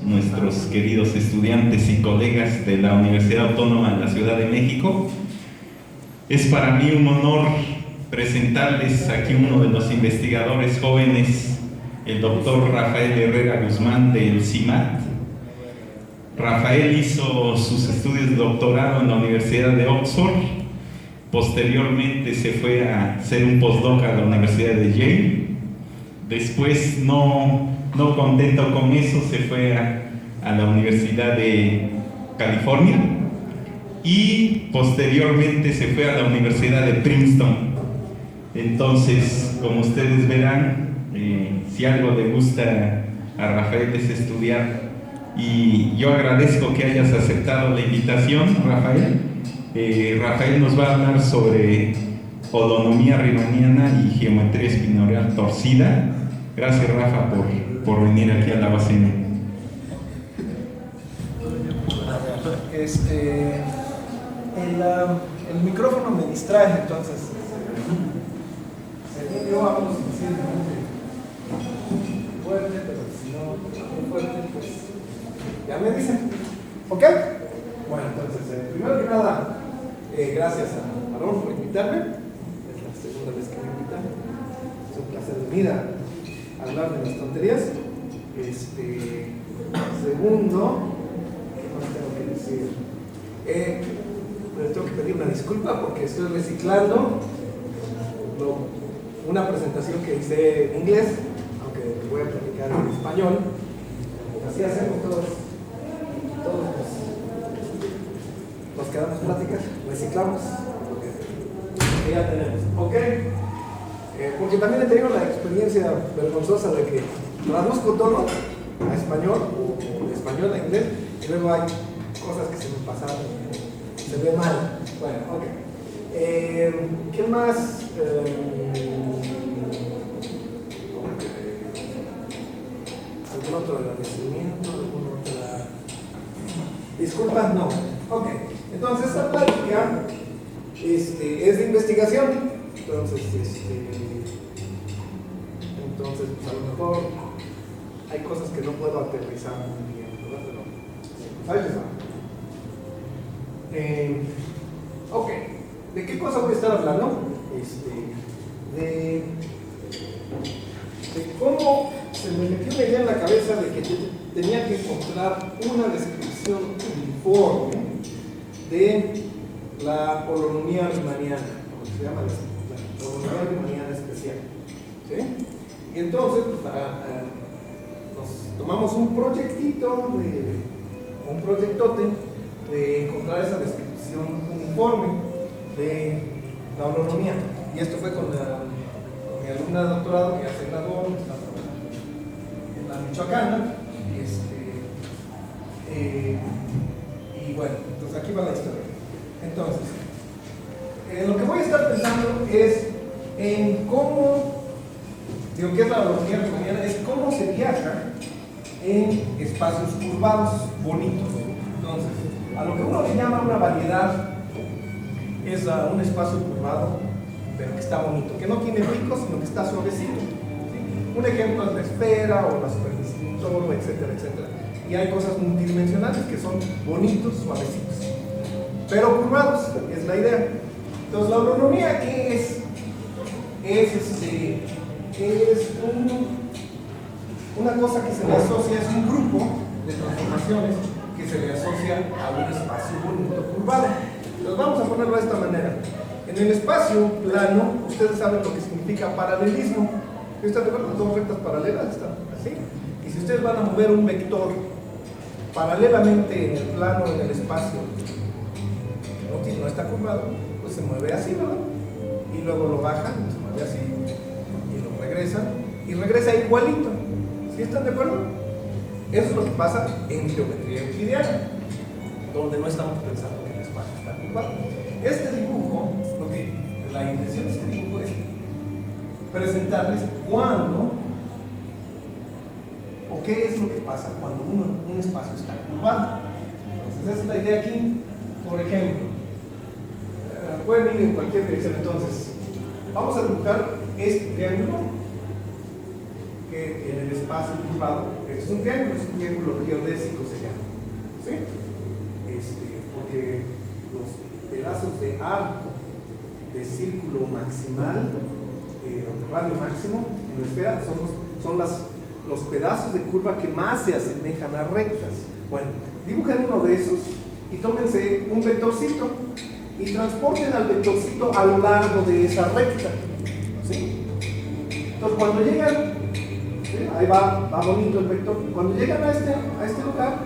nuestros queridos estudiantes y colegas de la Universidad Autónoma de la Ciudad de México. Es para mí un honor presentarles aquí uno de los investigadores jóvenes, el doctor Rafael Herrera Guzmán del CIMAT. Rafael hizo sus estudios de doctorado en la Universidad de Oxford. Posteriormente se fue a hacer un postdoc a la Universidad de Yale. Después, no contento con eso, se fue a la Universidad de California y posteriormente se fue a la Universidad de Princeton. Entonces, como ustedes verán, si algo le gusta a Rafael es estudiar, y yo agradezco que hayas aceptado la invitación, Rafael. Rafael nos va a hablar sobre holonomía riemanniana y geometría espinorial torcida. Gracias, Rafa, por venir aquí a la BACN. El micrófono me distrae, entonces yo hablo suficientemente fuerte, pero si no muy fuerte, pues ya me dicen. ¿Ok? Bueno, entonces, primero que nada, gracias a Marón por invitarme. Es la segunda vez que me invitan. Es un placer venir a hablar de las tonterías. Segundo, ¿qué más tengo que decir? Les tengo que pedir una disculpa porque estoy reciclando una presentación que hice en inglés, aunque voy a platicar en español. Así hacemos todos nos quedamos pláticas, reciclamos lo que ya tenemos. ¿Ok? Porque también he tenido la experiencia vergonzosa de que traduzco todo a español, o de español a inglés, y luego hay cosas que se me pasaron, se ve mal. Bueno, ok. ¿Qué más? ¿Algún otro agradecimiento? ¿Alguna otra? Disculpas, no. Ok. Entonces, esta plática es de investigación. Entonces, pues a lo mejor hay cosas que no puedo aterrizar muy bien, ¿verdad? Pero ahí les va. Ok. ¿De qué cosa voy a estar hablando? De cómo se me metió una idea en la cabeza de que tenía que encontrar una descripción uniforme de la holonomía riemanniana, como se llama la holonomía riemanniana especial. ¿Sí? Y entonces, pues, nos tomamos un proyectito, un proyectote de encontrar esa descripción uniforme de la holonomía. Y esto fue con mi alumna de doctorado que ya se graduó, está en la Michoacana. Y bueno, entonces aquí va la historia. Entonces, lo que voy a estar pensando es en cómo, digo, ¿qué es la holonomía riemanniana? Es cómo se viaja en espacios curvados, bonitos. Entonces, a lo que uno le llama una variedad es un espacio curvado, pero que está bonito, que no tiene picos, sino que está suavecito. ¿Sí? Un ejemplo es la esfera o la superficie de un toro, etcétera, etcétera. Y hay cosas multidimensionales que son bonitos, suavecitos, pero curvados, es la idea. Entonces, la holonomía es una cosa que se le asocia, es un grupo de transformaciones que se le asocia a un espacio bonito curvado. Entonces vamos a ponerlo de esta manera. En el espacio plano, ustedes saben lo que significa paralelismo. ¿Están de acuerdo? Dos rectas paralelas están así. Y si ustedes van a mover un vector paralelamente en el plano, en el espacio, que no está curvado, pues se mueve así, ¿verdad? Y luego lo bajan, se mueve así, y lo regresan, y regresa igualito. ¿Sí están de acuerdo? Eso es lo que pasa en geometría euclidiana, donde no estamos pensando que el espacio está curvado. Este dibujo, la intención de este dibujo es presentarles cuándo o qué es lo que pasa cuando un espacio está curvado. Entonces, esa es la idea aquí. Por ejemplo, pueden ir en cualquier dirección. Entonces, vamos a dibujar este triángulo que en el espacio curvado Este es un triángulo geodésico se llama. ¿Sí? Porque los pedazos de arco de círculo maximal, radio máximo en la esfera, son los pedazos de curva que más se asemejan a rectas. Bueno, dibujen uno de esos y tómense un vectorcito y transporten al vectorcito a lo largo de esa recta. ¿Sí? Entonces cuando llegan, ¿sí? Ahí va bonito el vector, cuando llegan a este lugar,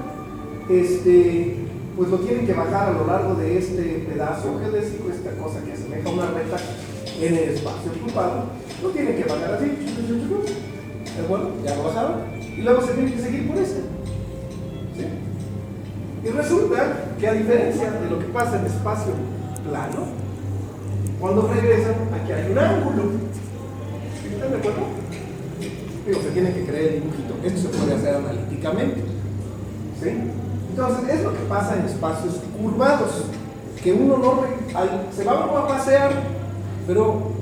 pues lo tienen que bajar a lo largo de este pedazo geodésico, esta cosa que asemeja a una recta en el espacio ocupado, lo tienen que bajar así, bueno, ya lo bajaron, y luego se tienen que seguir por este. ¿Sí? Y resulta que a diferencia de lo que pasa en espacio plano, cuando regresan, aquí hay un ángulo. ¿Están de acuerdo? Digo, se tiene que creer el dibujito. Esto se puede hacer analíticamente. ¿Sí? Entonces, es lo que pasa en espacios curvados, que uno no se va uno a pasear, pero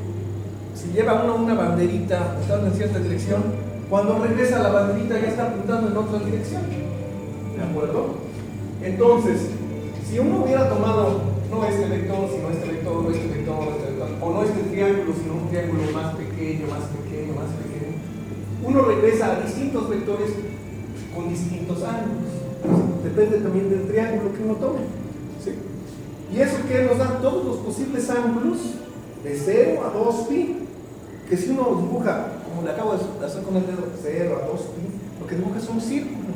si lleva uno una banderita apuntando en cierta dirección, cuando regresa la banderita ya está apuntando en otra dirección. ¿De acuerdo? Entonces, si uno hubiera tomado no este vector, sino este vector, no este vector, o no este triángulo, sino un triángulo más pequeño, uno regresa a distintos vectores con distintos ángulos. Depende también del triángulo que uno tome. ¿Sí? Y eso que nos da todos los posibles ángulos de 0 a 2pi, que si uno dibuja, como le acabo de hacer con el dedo, 0 a 2pi, lo que dibuja es un círculo.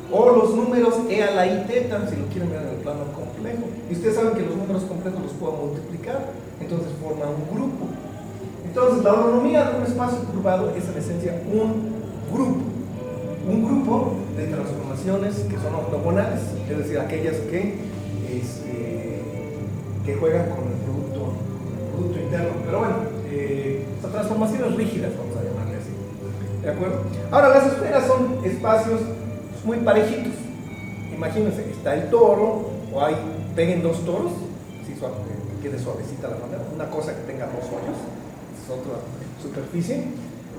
O los números e a la i teta, si lo quieren ver en el plano complejo. Y ustedes saben que los números complejos los puedo multiplicar, entonces forma un grupo. Entonces la ortonomía de un espacio curvado es en esencia un grupo de transformaciones que son ortogonales, es decir, aquellas que juegan con el producto interno. Pero bueno, transformaciones rígidas, vamos a llamarle así. ¿De acuerdo? Ahora, las esferas son espacios muy parejitos. Imagínense, está el toro, o peguen dos toros, así suave, que quede suavecita la madera, una cosa que tenga dos hoyos, es otra superficie.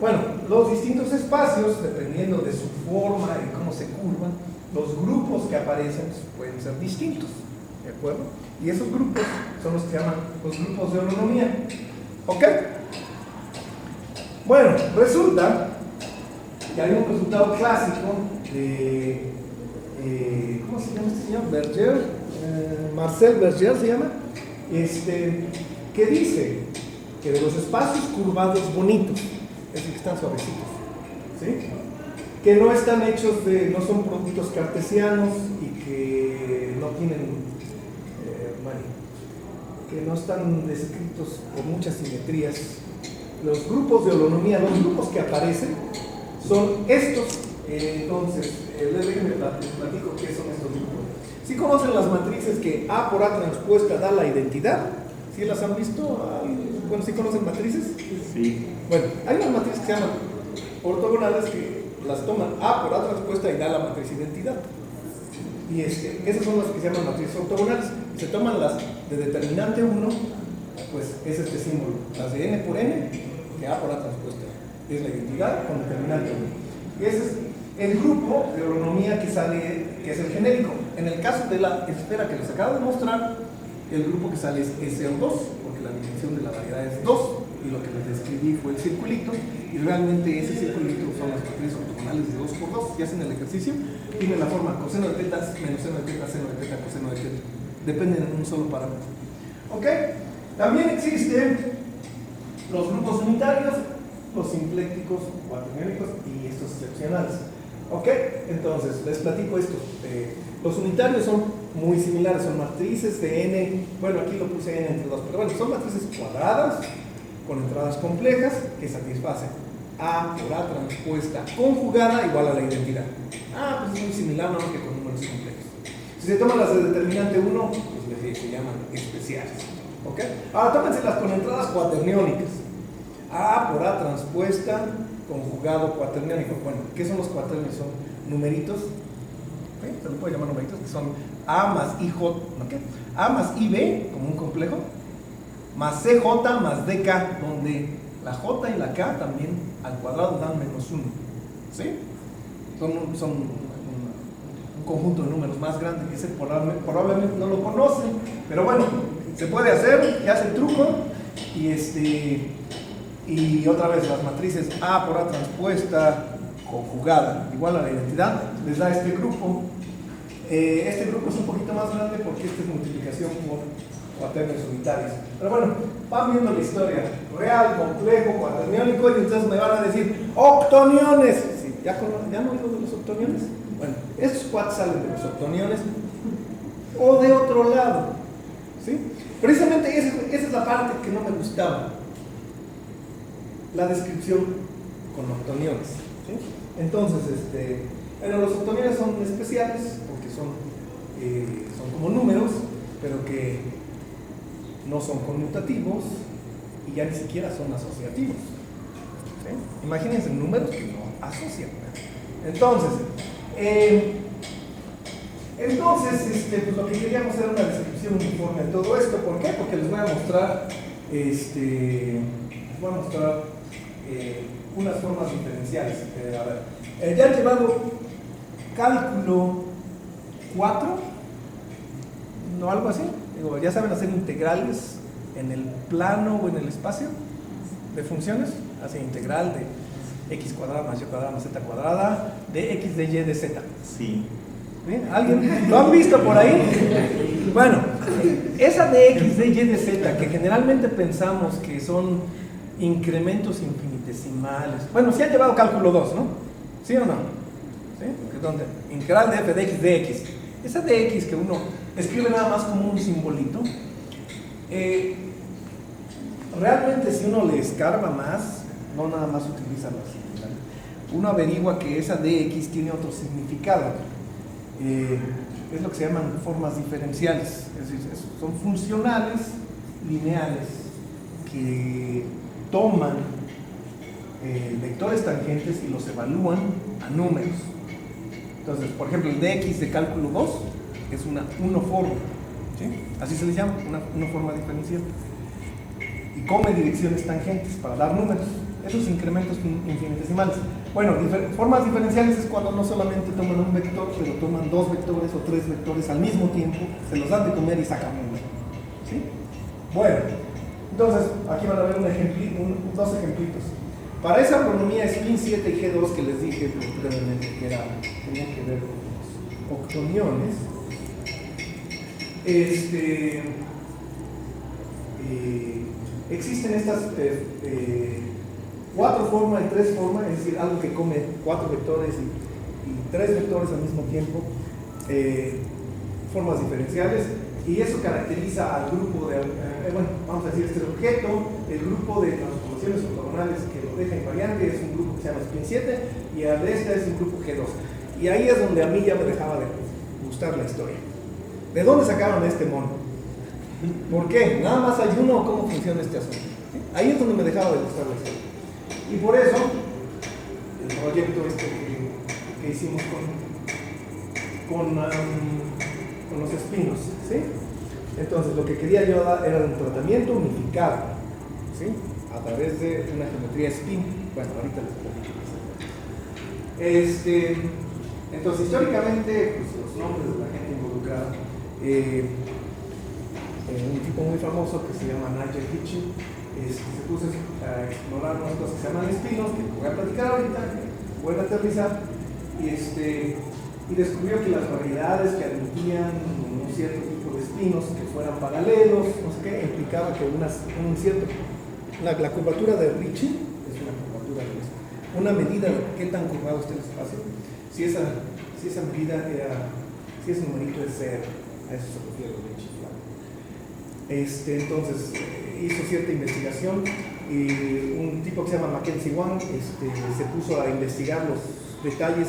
Bueno, los distintos espacios, dependiendo de su forma y cómo se curvan, los grupos que aparecen pueden ser distintos, ¿de acuerdo? Y esos grupos son los que se llaman los grupos de holonomía. ¿Ok? Bueno, resulta que hay un resultado clásico de ¿cómo se llama este señor? Berger, Marcel Berger se llama, que dice que de los espacios curvados bonitos, es decir, que están suavecitos, ¿sí? Que no están hechos no son productos cartesianos y que no tienen, que no están descritos por muchas simetrías. Los grupos de holonomía, los grupos que aparecen, son estos. Entonces, déjenme platico qué son estos grupos. ¿Sí conocen las matrices que A por A transpuesta da la identidad? ¿Sí las han visto? Bueno, ¿sí conocen matrices? Sí. Bueno, hay unas matrices que se llaman ortogonales que las toman A por A transpuesta y da la matriz identidad. Y esas son las que se llaman matrices ortogonales. Se toman las de determinante 1, pues es este símbolo. Las de n por n, que A por A transpuesta es la identidad con determinante 1. Y ese es el grupo de holonomía que sale, que es el genérico. En el caso de la esfera que les acabo de mostrar, el grupo que sale es SO2, porque la dimensión de la variedad es 2, y lo que les describí fue el circulito, y realmente ese circulito son las matrices ortogonales de 2 por 2. Si hacen el ejercicio, tienen la forma coseno de teta, menos seno de teta, seno de teta, coseno de teta. Dependen de un solo parámetro. ¿Ok? También existen los grupos unitarios, los simplécticos, cuaterniónicos y estos excepcionales. ¿Ok? Entonces, les platico esto. Los unitarios son muy similares, son matrices de n, bueno, aquí lo puse n entre 2, pero bueno, son matrices cuadradas con entradas complejas que satisfacen A por A transpuesta conjugada igual a la identidad. Pues es muy similar, no que con números complejos. Si se toman las de determinante 1, pues se llaman especiales. ¿Ok? Ahora tómenselas con entradas cuaterniónicas. A por A transpuesta conjugado cuaterniónico. Bueno, ¿qué son los cuaternios? Son numeritos, ¿okay? Se lo puede llamar numeritos, que son A más IJ, ¿okay? A más IB, como un complejo, más CJ más DK, donde la J y la K también al cuadrado dan menos 1. ¿Sí? son un conjunto de números más grande, que ese probablemente no lo conocen, pero bueno, se puede hacer, ya hace el truco, y otra vez las matrices A por A transpuesta conjugada igual a la identidad, les da este grupo. Este grupo es un poquito más grande porque esta es multiplicación por cuaternios unitarios. Pero bueno, van viendo la historia. Real, complejo, cuaterniónico, y entonces me van a decir octoniones. Sí, ¿ya han oído de los octoniones? Bueno, estos cuates salen de los octoniones o de otro lado. ¿Sí? Precisamente esa es la parte que no me gustaba. La descripción con octoniones. ¿Sí? Entonces, bueno, los octoniones son especiales porque son como números, pero que no son conmutativos y ya ni siquiera son asociativos. ¿Sí? Imagínense números que no asocian. Entonces, pues lo que queríamos era una descripción uniforme de todo esto. ¿Por qué? Porque les voy a mostrar, unas formas diferenciales. Ya han llevado cálculo 4, no algo así. Digo, ya saben hacer integrales en el plano o en el espacio de funciones, así integral de x cuadrada más y cuadrada más z cuadrada de x de y de z. Sí. ¿Bien? ¿Alguien lo han visto por ahí? Bueno, esa de x de y de z que generalmente pensamos que son incrementos infinitesimales. Bueno, sí han llevado cálculo 2, ¿no? ¿Sí o no? ¿Sí? ¿Dónde? Integral de f de x de x. Esa de x que uno escribe nada más como un simbolito, realmente si uno le escarba más, no nada más utiliza las integrales, uno averigua que esa de x tiene otro significado. Es lo que se llaman formas diferenciales, es decir, son funcionales lineales que toman vectores tangentes y los evalúan a números. Entonces, por ejemplo, el dx de cálculo 2 es una unoforma, ¿sí? Así se le llama, una unoforma diferencial, y come direcciones tangentes para dar números, esos incrementos infinitesimales. Bueno, formas diferenciales es cuando no solamente toman un vector, pero toman 2 vectores o 3 vectores al mismo tiempo, se los dan de comer y sacan uno, ¿sí? Bueno, entonces aquí van a ver dos ejemplitos. Para esa pronomía spin 7 y G2 que les dije brevemente que tenían que ver con los octoniones, existen estas 4 formas y 3 formas, es decir, algo que come 4 vectores y 3 vectores al mismo tiempo, formas diferenciales, y eso caracteriza al grupo de, bueno, vamos a decir este objeto, el grupo de transformaciones ortogonales que lo deja invariante es un grupo que se llama spin 7 y el de este es un grupo G2. Y ahí es donde a mí ya me dejaba de gustar la historia. ¿De dónde sacaron este mono? ¿Por qué? Nada más hay uno, ¿cómo funciona este asunto? ¿Sí? Ahí es donde me dejaba de gustar la historia. Y por eso, el proyecto que hicimos con los espinos, ¿sí? Entonces, lo que quería yo dar era un tratamiento unificado, ¿sí? A través de una geometría spin. Bueno, ahorita les platico. Entonces, históricamente, pues, los nombres de la gente involucrada, un tipo muy famoso que se llama Nigel Hitchens, se puso a explorar unas cosas que se llaman espinos, que voy a platicar ahorita, voy a aterrizar, y descubrió que las variedades que admitían un cierto tipo de espinos que fueran paralelos, no sé qué, implicaba que la curvatura de Ricci es una curvatura de una medida de qué tan curvado está el espacio. Si esa medida si ese numerito es cero, a eso se refiere Ricci. Entonces hizo cierta investigación y un tipo que se llama Mackenzie Wang se puso a investigar los detalles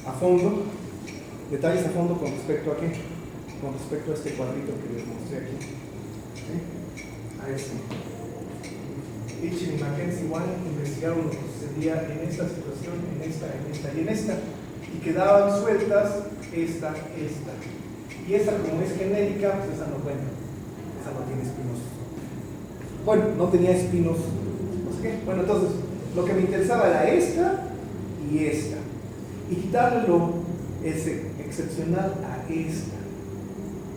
a fondo con respecto a qué, con respecto a este cuadrito que les mostré aquí, ¿sí? A este. Hitchens y Mackenzie Wang investigaron lo que sucedía en esta situación, en esta y en esta, y quedaban sueltas esta, y esta como es genérica, pues esa no cuenta. No tiene espinos. Bueno, no tenía espinos. No sé qué. Bueno, entonces, lo que me interesaba era esta y esta. y quitarle lo excepcional a esta.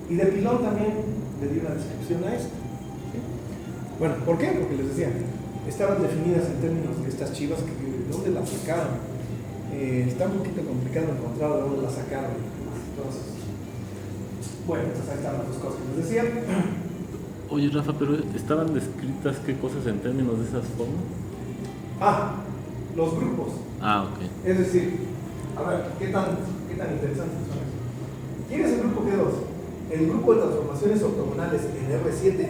Y de pilón también le di una descripción a esta. ¿Sí? Bueno, ¿por qué? Porque les decía, estaban definidas en términos de estas chivas, que ¿de dónde las sacaron? Está un poquito complicado encontrar de dónde las sacaron. Entonces, bueno, entonces ahí están las dos cosas que les decía. Oye, Rafa, pero ¿estaban descritas qué cosas en términos de esas formas? Los grupos. Ok. Es decir, a ver, ¿qué tan interesantes son esos? ¿Quién es el grupo G2? El grupo de transformaciones ortogonales en R7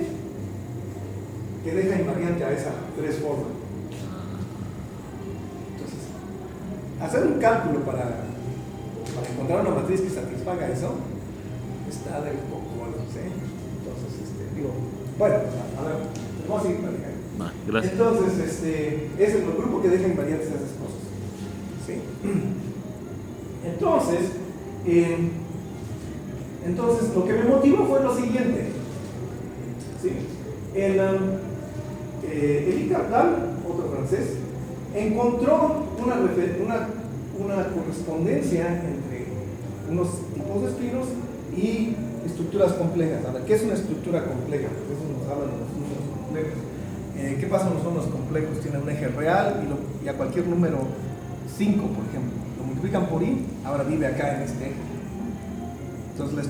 que deja invariante a esa 3 forma. Entonces, hacer un cálculo para encontrar una matriz que satisfaga eso está de poco, ¿sí? Entonces, digo, bueno, a ver, vamos a seguir platicando. Gracias. Entonces, es el grupo que deja invariantes a esas cosas. ¿Sí? Entonces, lo que me motivó fue lo siguiente. ¿Sí? El Cardan, otro francés, encontró una correspondencia entre unos tipos de espinos y estructuras complejas. A ver, ¿qué es una estructura compleja? Eso nos habla de los números complejos. ¿Qué pasa con los números complejos? Tienen un eje real y a cualquier número 5, por ejemplo, lo multiplican por i, ahora vive acá en este eje. Entonces,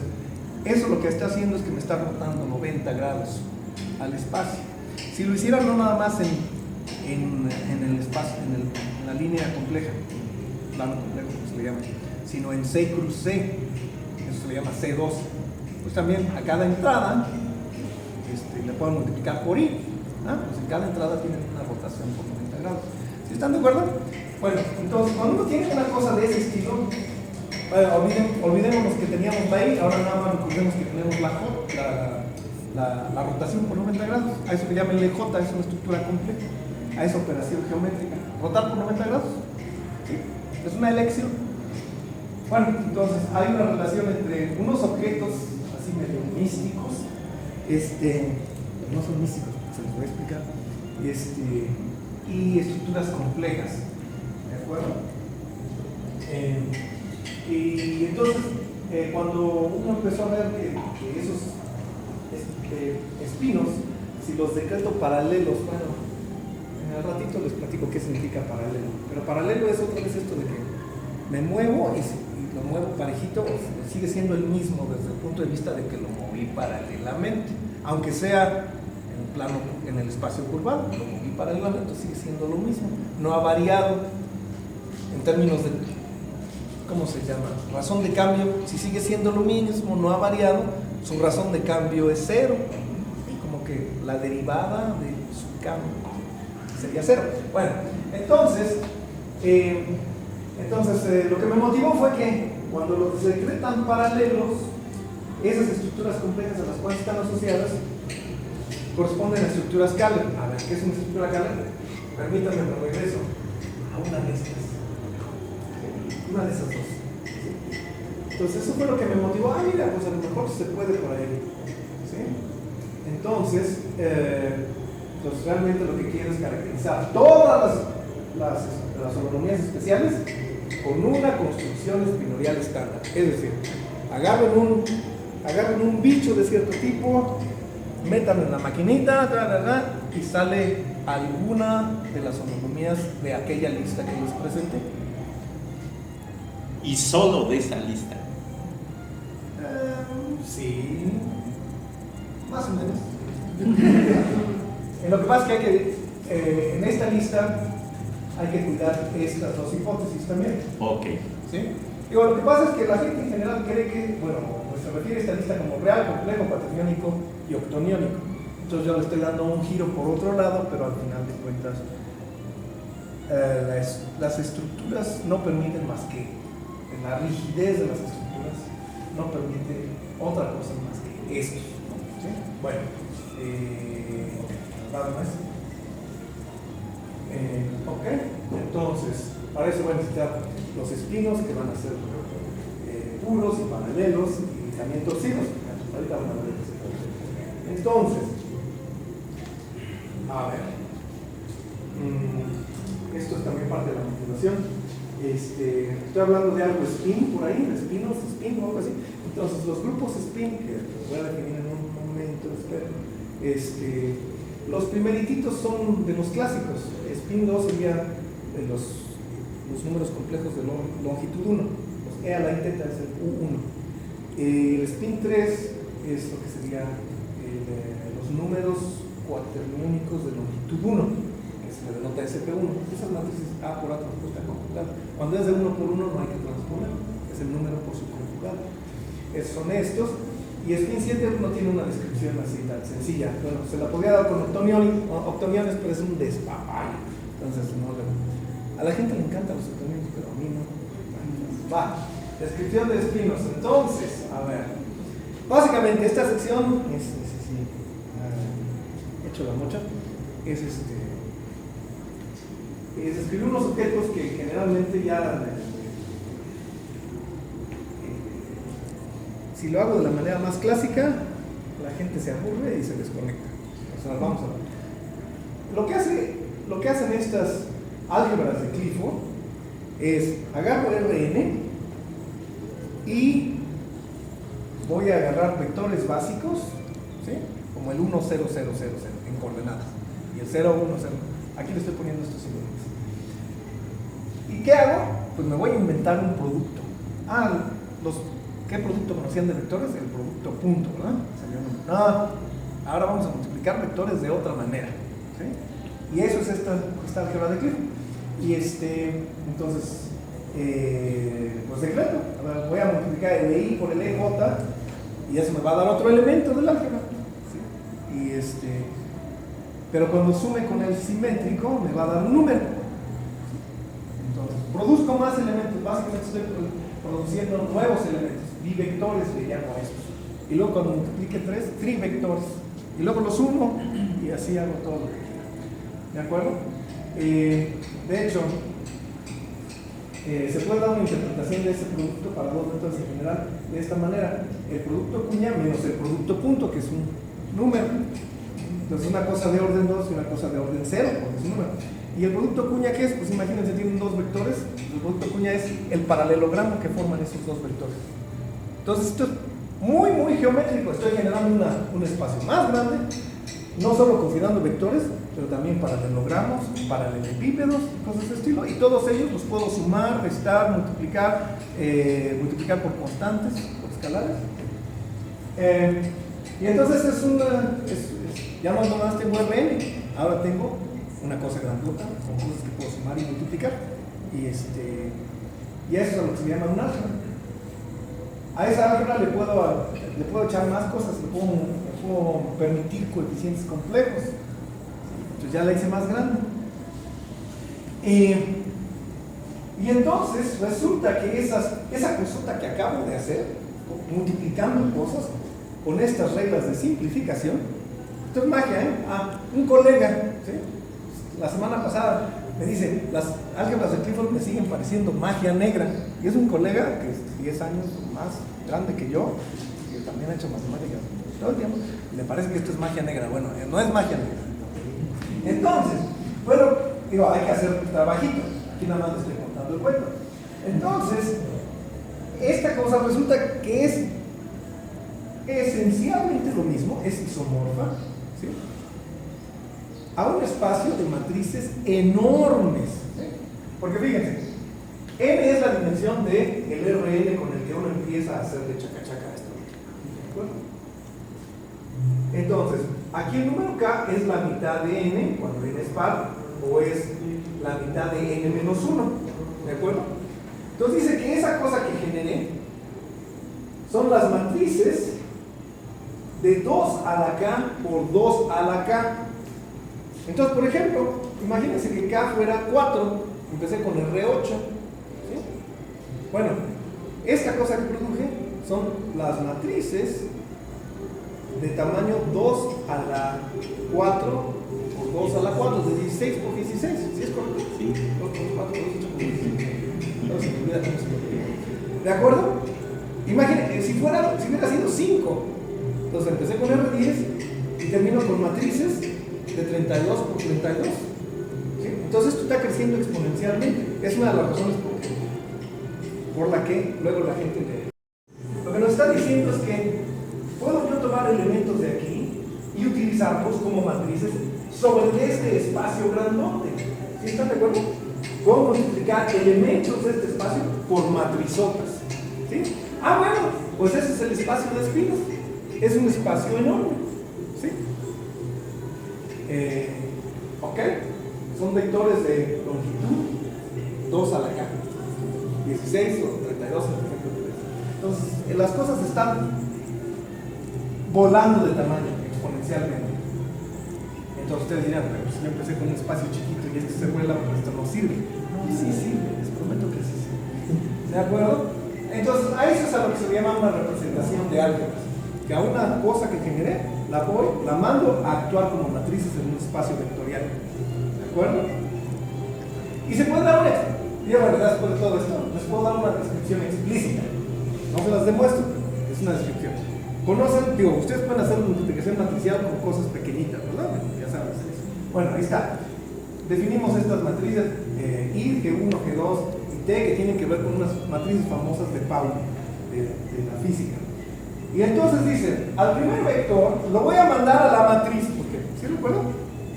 eso lo que está haciendo es que me está rotando 90 grados al espacio. Si lo hiciera no nada más en el espacio, en la línea compleja, plano complejo, como se le llama, sino en C cruz C, eso se le llama C2, pues también a cada entrada le puedo multiplicar por i, pues en cada entrada tiene una rotación por 90 grados. ¿Sí están de acuerdo? Bueno, entonces cuando uno tiene una cosa de ese estilo, olvidémonos que teníamos la i, ahora nada más recordemos que tenemos la rotación por 90 grados, a eso le llaman LJ, es una estructura compleja, a esa operación geométrica. Rotar por 90 grados, ¿sí? Es una elección. Bueno, entonces hay una relación entre unos objetos así medio místicos, no son místicos, se los voy a explicar, y estructuras complejas, ¿de acuerdo? Y entonces, cuando uno empezó a ver que esos espinos, si los decreto paralelos, bueno, al ratito les platico qué significa paralelo, pero paralelo es otra vez esto de que me muevo y lo muevo parejito, sigue siendo el mismo desde el punto de vista de que lo moví paralelamente, aunque sea en el espacio curvado, lo moví paralelamente, sigue siendo lo mismo, no ha variado en términos de, ¿cómo se llama? Razón de cambio, si sigue siendo lo mismo, no ha variado, su razón de cambio es cero, como que la derivada de su cambio sería cero. Bueno, entonces lo que me motivó fue que cuando los decretan paralelos, esas estructuras complejas a las cuales están asociadas corresponden a estructuras Kähler. A ver, ¿qué es una estructura Kähler? Permítanme que regreso a una de estas. Una de esas dos. Entonces eso fue lo que me motivó. Mira, pues a lo mejor se puede por ahí. ¿Sí? Entonces, pues realmente lo que quiero es caracterizar todas las holonomías especiales con una construcción espinorial estándar. Es decir, agarren un bicho de cierto tipo, métanlo en la maquinita, y sale alguna de las holonomías de aquella lista que les presenté. ¿Y solo de esa lista? Sí, más o menos. Lo que pasa es que en esta lista hay que cuidar estas dos hipótesis también. Ok. ¿Sí? Digo, lo que pasa es que la gente en general cree que, bueno, pues se refiere a esta lista como real, complejo, cuaterniónico y octoniónico. Entonces yo le estoy dando un giro por otro lado, pero al final de cuentas las estructuras no permiten más que, en la rigidez de las estructuras, no permite otra cosa más que esto. ¿Sí? Bueno, nada más. Ok, entonces, para eso voy a necesitar los espinos que van a ser puros y paralelos y también torcidos. Ahorita van a ver eso. Entonces, a ver, esto es también parte de la motivación. Estoy hablando de algo spin por ahí, de spin o algo así. Entonces, los grupos spin, que los voy a definir en un momento, espero. Los primerititos son de los clásicos. Spin 2 sería de los números complejos de longitud 1. Los E a la I teta es el U1. El spin 3 es lo que sería los números cuaternúmicos de longitud 1. Se denota SP1, esas matrices A por A transpuesta conjugada. Cuando es de 1 por 1 no hay que transponer, es el número por su conjugado. Son estos, y spin 7 no tiene una descripción así tan sencilla. Bueno, se la podría dar con octoniones, pero es un despapalle. Entonces, a la gente le encantan los octoniones, pero a mí no. Va, descripción de espinos. Entonces, a ver, básicamente esta sección es hecho la mocha, es escribir unos objetos que generalmente ya si lo hago de la manera más clásica, la gente se aburre y se desconecta. O sea, vamos a ver. Lo que hacen estas álgebras de Clifford es agarro Rn y voy a agarrar vectores básicos, ¿sí? Como el 1, 0, 0, 0, 0 en coordenadas y el 0, 1, 0. Aquí le estoy poniendo estos símbolos. ¿Y qué hago? Pues me voy a inventar un producto. ¿Qué producto conocían de vectores? El producto punto, ¿verdad? Ahora vamos a multiplicar vectores de otra manera, ¿sí? Y eso es esta álgebra de Clifford. Y entonces, pues decreto. Voy a multiplicar el EI por el EJ y eso me va a dar otro elemento del álgebra, ¿sí? Y pero cuando sume con el simétrico me va a dar un número. Entonces, produzco más elementos, básicamente estoy produciendo nuevos elementos, bivectores le llamo a estos. Y luego cuando multiplique 3, trivectores. Y luego los sumo y así hago todo lo que quiera. ¿De acuerdo? De hecho, se puede dar una interpretación de este producto para dos métodos en general de esta manera: el producto cuña menos el producto punto, que es un número. Entonces, una cosa de orden 2 y una cosa de orden 0, porque es un número. ¿Y el producto cuña qué es? Pues imagínense, tienen dos vectores. El producto cuña es el paralelogramo que forman esos dos vectores. Entonces, esto es muy, muy geométrico. Estoy generando un espacio más grande, no solo considerando vectores, pero también paralelogramos, paralelepípedos, cosas de ese estilo. Y todos ellos los puedo sumar, restar, multiplicar por constantes, por escalares. Y entonces ya no nomás tengo Rn, ahora tengo una cosa grandota con cosas que puedo sumar y multiplicar. Y eso es lo que se llama un álgebra. A esa álgebra le puedo echar más cosas, le puedo permitir coeficientes complejos. Entonces ya la hice más grande. Y entonces resulta que esa consulta que acabo de hacer, multiplicando cosas con estas reglas de simplificación, esto es magia, ¿eh? Un colega, ¿sí? La semana pasada me dice, las álgebras de Clifford me siguen pareciendo magia negra. Y es un colega que es 10 años más grande que yo, que también ha hecho matemáticas todo el tiempo, y le parece que esto es magia negra. Bueno, no es magia negra. Entonces, bueno, hay que hacer un trabajito. Aquí nada más le estoy contando el cuento. Entonces, esta cosa resulta que es esencialmente lo mismo, es isomorfa, ¿sí? A un espacio de matrices enormes, ¿sí? Porque fíjense, n es la dimensión del Rn con el que uno empieza a hacer de chacachaca esto. ¿De acuerdo? Entonces, aquí el número k es la mitad de n cuando n es par, o es la mitad de n menos 1. ¿De acuerdo? Entonces dice que esa cosa que generé son las matrices de 2 a la k por 2 a la k. Entonces, por ejemplo, imagínense que k fuera 4, empecé con R8, ¿sí? Bueno, esta cosa que produje son las matrices de tamaño 2 a la 4 por 2 a la 4, de 16 por 16, ¿sí es correcto? Sí. 2 por 4, 2 por 16. No se me olvida cómo se me olvida. ¿De acuerdo? Imagínense, si hubiera sido 5, entonces empecé con R10 y termino con matrices de 32 por 32. ¿Sí? Entonces esto está creciendo exponencialmente. Es una de las razones por por la que luego la gente lee. Lo que nos está diciendo es que puedo yo tomar elementos de aquí y utilizarlos como matrices sobre este espacio grandote. ¿Sí están de acuerdo? Puedo multiplicar elementos de este espacio por matrizotas. ¿Sí? Ah, bueno, pues ese es el espacio de espinas. Es un espacio enorme. ¿Sí? Ok. Son vectores de longitud 2 a la k. 16 o 32 en efecto. Entonces, las cosas están volando de tamaño exponencialmente. Entonces ustedes dirán, pero si yo empecé con un espacio chiquito y este se vuela, pues esto no sirve. No, sí sirve, les prometo que sí sirve. ¿De acuerdo? Entonces, a eso es a lo que se llama una representación de álgebras. Que a una cosa que generé, la mando a actuar como matrices en un espacio vectorial. ¿De acuerdo? Y se puede dar y bueno, después de todo esto, les puedo dar una descripción explícita. No se las demuestro, es una descripción. Conocen, digo, ustedes pueden hacer multiplicación matricial con cosas pequeñitas, ¿verdad? Ya saben eso. Bueno, ahí está. Definimos estas matrices I, G1, G2 y T, que tienen que ver con unas matrices famosas de Pauli, de la física. Y entonces dicen, al primer vector lo voy a mandar a la matriz, porque, ¿sí recuerdan?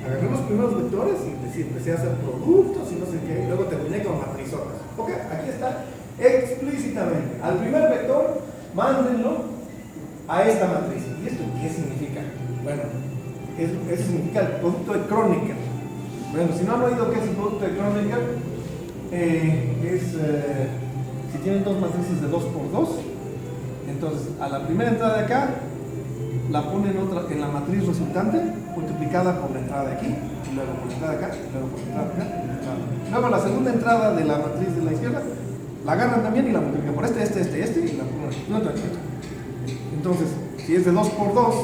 Agarré los primeros vectores y empecé a hacer productos y no sé qué, y luego terminé con matrizotas. Ok, aquí está explícitamente. Al primer vector, mándenlo a esta matriz. ¿Y esto qué significa? Bueno, eso significa el producto de Kronecker. Bueno, si no han oído qué es el producto de Kronecker, si tienen dos matrices de 2 por 2, entonces a la primera entrada de acá la ponen en la matriz resultante multiplicada por la entrada de aquí, y luego por la entrada de acá, y luego por la entrada de acá, y la entrada de acá. Luego la segunda entrada de la matriz de la izquierda la agarran también y la multiplican por este y la ponen aquí. Entonces, si es de 2 por 2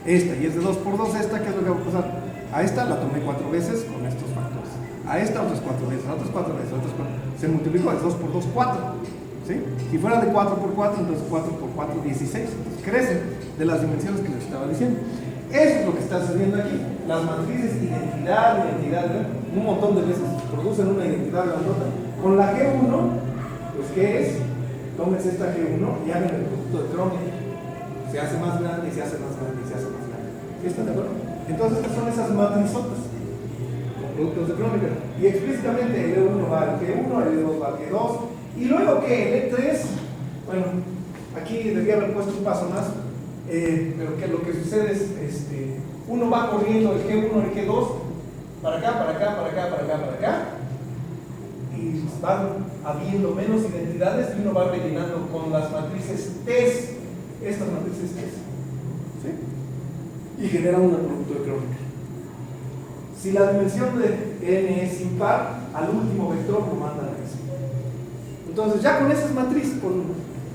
esta y es de 2 por 2 esta, ¿qué es lo que va a pasar? A esta la tomé 4 veces con estos factores, a esta otras 4 veces, a otras 4 veces, a otras 4. Se multiplicó, es 2 por 2, 4. ¿Sí? Si fuera de 4 por 4, entonces 4 por 4, 16. Entonces crecen de las dimensiones que les estaba diciendo. Eso es lo que está sucediendo aquí. Las matrices identidad, un montón de veces producen una identidad grandota. Con la G1, pues ¿qué es? Tómense esta G1 y hagan el producto de Kronecker. Se hace más grande y se hace más grande y se hace más grande. ¿Están de acuerdo? Entonces, estas son esas matrizotas con productos de Kronecker. Y explícitamente el E1 va al G1, el E2 va al G2. Y luego que el E3, bueno, aquí debía haber puesto un paso más, pero que lo que sucede es, uno va corriendo el G1, el G2, para acá, para acá, para acá, para acá, para acá, y van habiendo menos identidades y uno va rellenando con las matrices T, estas matrices T, ¿sí? Y genera un producto de Kronecker. Si la dimensión de n es impar, al último vector lo mandan a eso. Entonces, ya con esas matrices,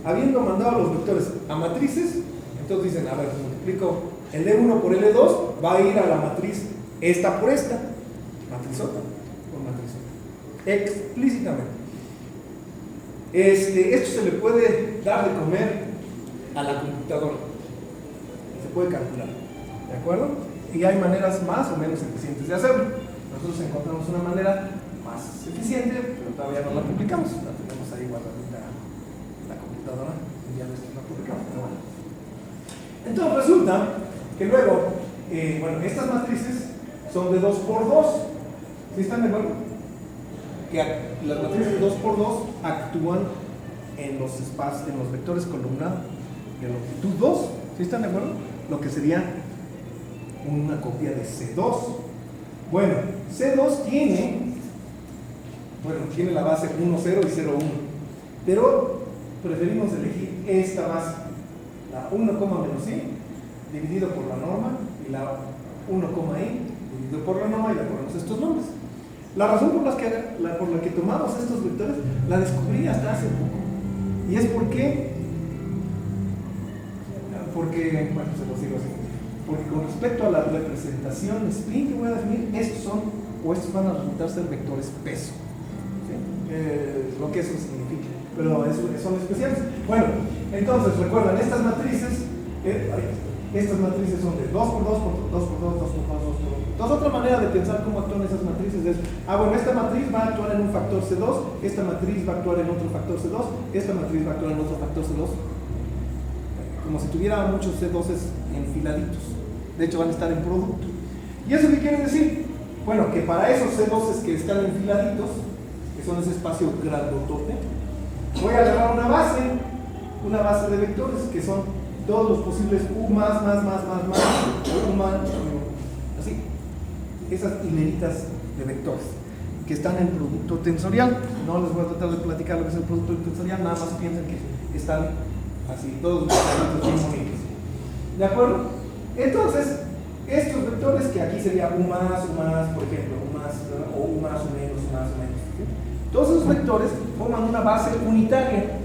habiendo mandado los vectores a matrices, entonces dicen, a ver, multiplico el E1 por el E2, va a ir a la matriz esta por esta, matrizota por matrizota, explícitamente. Esto se le puede dar de comer a la computadora, se puede calcular, ¿de acuerdo? Y hay maneras más o menos eficientes de hacerlo. Nosotros encontramos una manera más eficiente, pero todavía no la publicamos, la tenemos ahí guardadita la computadora y ya después la publicamos. Pero bueno. Entonces resulta que luego, bueno, estas matrices son de 2 por 2. ¿Sí están de acuerdo? Que las matrices de 2 por 2 actúan en los espacios, en los vectores columna de longitud 2. ¿Sí están de acuerdo? Lo que sería una copia de C2. Bueno, C2 tiene la base 1, 0 y 0, 1. Pero preferimos elegir esta base, la 1, i dividido por la norma y la 1, i dividido por la norma, y le ponemos estos nombres. La razón por la que tomamos estos vectores la descubrí hasta hace poco. Y es porque, bueno, se los digo así. Porque con respecto a la representación spin que voy a definir, estos van a resultar ser vectores peso. ¿Sí? Lo que eso significa. Pero son especiales. Bueno, entonces recuerdan, estas matrices, Estas matrices son de 2 por 2 por 2 por 2, 2 por 2, 2 por 2. Entonces otra manera de pensar cómo actúan esas matrices es, bueno, esta matriz va a actuar en un factor C2, esta matriz va a actuar en otro factor C2, esta matriz va a actuar en otro factor C2. Como si tuviera muchos C2s enfiladitos. De hecho van a estar en producto. ¿Y eso qué quiere decir? Bueno, que para esos C2s que están enfiladitos, que son ese espacio grandotote, voy a agarrar una base de vectores que son todos los posibles U más, U más, así, esas hileritas de vectores que están en producto tensorial. No les voy a tratar de platicar lo que es el producto tensorial, nada más piensen que están así, todos los vectores bien bonitos. ¿De acuerdo? Entonces, estos vectores que aquí sería U más, por ejemplo, U más, o U más, U menos, ¿sí? Todos esos vectores forman una base unitaria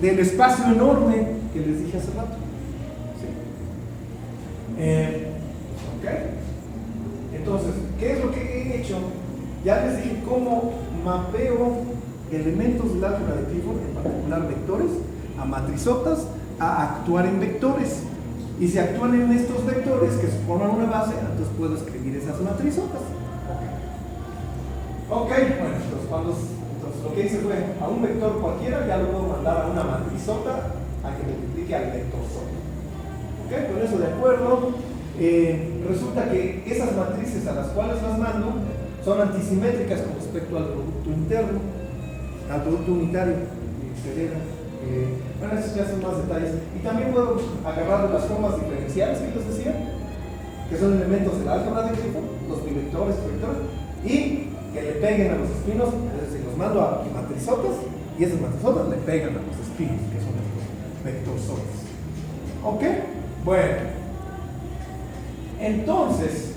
del espacio enorme que les dije hace rato. ¿Sí? ¿Ok? Entonces, ¿qué es lo que he hecho? Ya les dije cómo mapeo elementos del álgebra de Clifford, en particular vectores, a matrizotas, a actuar en vectores. Y si actúan en estos vectores que forman una base, entonces puedo escribir esas matrizotas. Ok, bueno, entonces lo que hice fue a un vector cualquiera, ya lo puedo mandar a una matrizota a que multiplique al vector solo. Ok, con eso de acuerdo. Resulta que esas matrices a las cuales las mando son antisimétricas con respecto al producto interno, al producto unitario, etc. Bueno, esos ya son más detalles. Y también puedo agarrar las formas diferenciales que les decía, que son elementos del álgebra de Clifford, los bivectores, vectores, y que le peguen a los espinos, es decir, los mando a matrizotas, y esas matrizotas le pegan a los espinos, que son los vectorzotas. ¿Ok? Bueno. Entonces,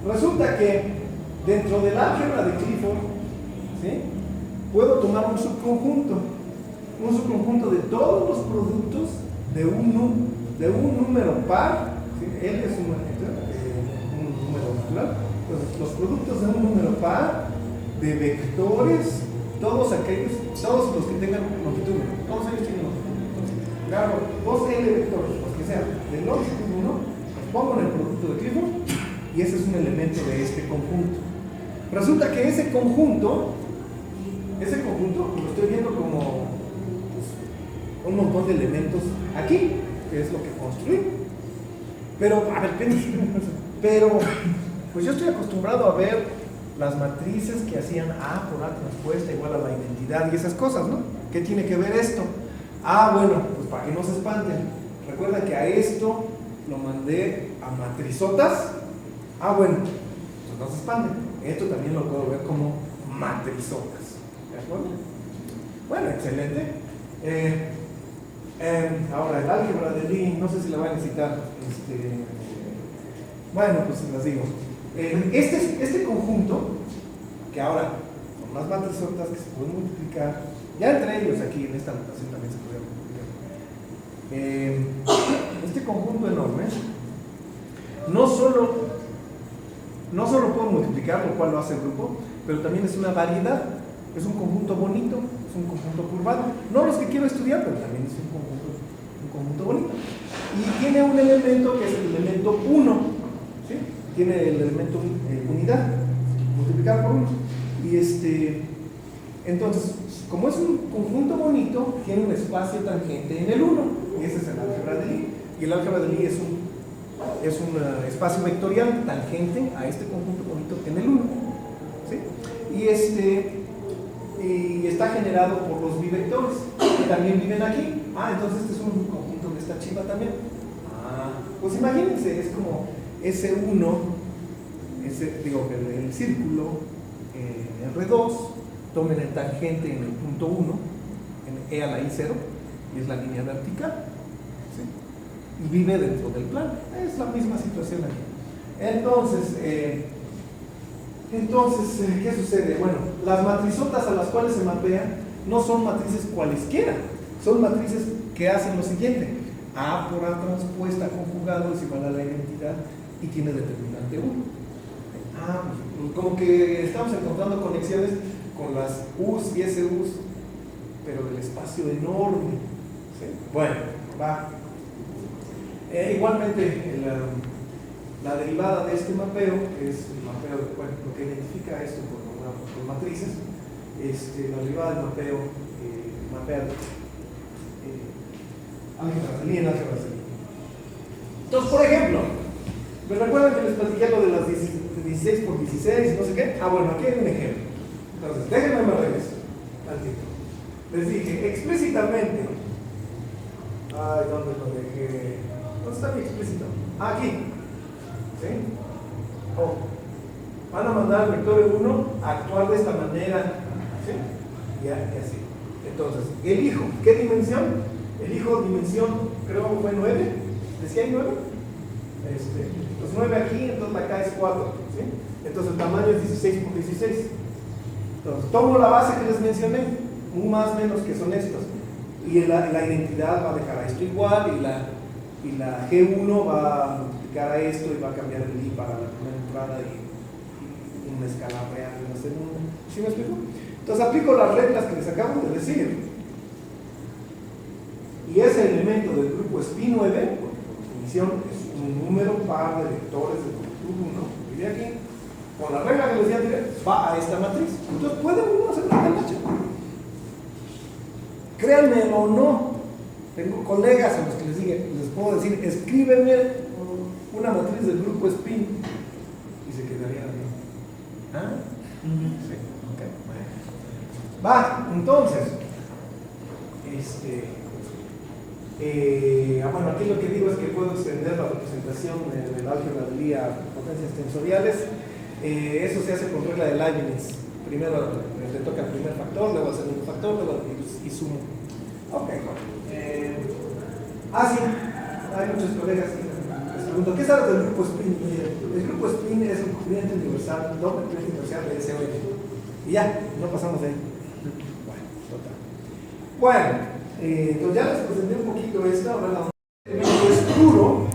resulta que dentro del álgebra de Clifford, ¿sí?, puedo tomar un subconjunto de todos los productos de un número par, ¿sí? L es un número natural, entonces los productos de un número par de vectores, todos los que tengan longitud 1, todos ellos tienen longitud 1. Agarro 2L vectores, los que sean de longitud 1, los pongo en el producto de Clifford y ese es un elemento de este conjunto. Resulta que ese conjunto lo estoy viendo como un montón de elementos aquí, que es lo que construí. Pero, a ver, pues yo estoy acostumbrado a ver las matrices que hacían A por A transpuesta igual a la identidad y esas cosas, ¿no? ¿Qué tiene que ver esto? Bueno, pues para que no se espanten, recuerda que a esto lo mandé a matrizotas. Bueno, pues no se espanten, esto también lo puedo ver como matrizotas. ¿De acuerdo? Bueno, excelente. Ahora, el álgebra de Lie, no sé si la voy a necesitar. Bueno, pues se las digo. Este conjunto, que ahora son las matrizotas que se pueden multiplicar, ya entre ellos aquí en esta notación también se puede multiplicar. Este conjunto enorme, no solo puedo multiplicar, lo cual lo hace el grupo, pero también es una variedad. Es un conjunto bonito, es un conjunto curvado. No los que quiero estudiar, pero también es un conjunto bonito. Y tiene un elemento que es el elemento 1. ¿Sí? Tiene el elemento unidad, multiplicar por 1. Y entonces, como es un conjunto bonito, tiene un espacio tangente en el 1. Y ese es el álgebra de Lie. Y el álgebra de Lie es un espacio vectorial tangente a este conjunto bonito en el 1. ¿Sí? Y está generado por los bivectores, que también viven aquí. Entonces este es un conjunto de esta chiva también. Pues imagínense, es como S1, el círculo R2, tomen el tangente en el punto 1, en E a la I0, y es la línea vertical. ¿Sí? Y vive dentro del plano. Es la misma situación aquí. Entonces, ¿qué sucede? Bueno, las matrizotas a las cuales se mapean no son matrices cualesquiera, son matrices que hacen lo siguiente: A por A transpuesta conjugado es igual a la identidad y tiene determinante 1. Pues como que estamos encontrando conexiones con las U's y SU's pero del espacio enorme. ¿Sí? Bueno, va. Igualmente, la derivada de este mapeo, que es el mapeo, bueno, lo que identifica esto por matrices, la derivada del mapeo, mapear álgebras de línea en álgebras de línea. Entonces, por ejemplo, ¿me recuerdan que les platiqué lo de las 16 por 16 no sé qué? Ah, bueno, aquí hay un ejemplo. Entonces, déjenme me regreso tantito. Les dije explícitamente. Ay, ¿dónde lo dejé? ¿Dónde está mi explícito? Ah, aquí. ¿Sí? Oh. Van a mandar al vector 1 a actuar de esta manera. ¿Sí? Y así. Entonces, elijo. ¿Qué dimensión? Elijo dimensión, creo que fue 9. ¿Decía hay 9? Pues 9 aquí, entonces acá es 4. ¿Sí? Entonces el tamaño es 16 por 16. Entonces tomo la base que les mencioné, un más menos que son estos. Y la identidad va a dejar a esto igual, y la G1 va a multiplicar a esto y va a cambiar el I para la primera entrada y una escala real en la segunda. ¿Sí me explico? Entonces aplico las reglas que les acabo de decir. Y ese elemento del grupo es pi9, porque por definición es un número par de vectores de longitud 1, y de aquí, con la regla que les di anterior, va a esta matriz. Entonces, ¿puede uno hacer una calacha? Créanme o no, tengo colegas a los que les puedo decir, escríbeme una matriz del grupo spin, y se quedaría bien. ¿Ah? Sí, ok. Va, entonces, bueno, aquí lo que digo es que puedo extender la representación del álgebra de Lie a potencias tensoriales. Eso se hace con regla de Leibniz. Primero le toca el primer factor, luego el segundo factor, luego y sumo. Ok, bueno. Sí, hay muchos colegas que les pregunto, ¿qué sabes del grupo spin? El grupo spin es un corriente universal, doble corriente universal de SON. Y ya, no pasamos de ahí. Bueno, total. Bueno. Entonces ya les presenté un poquito esto. Ahora el elemento es puro.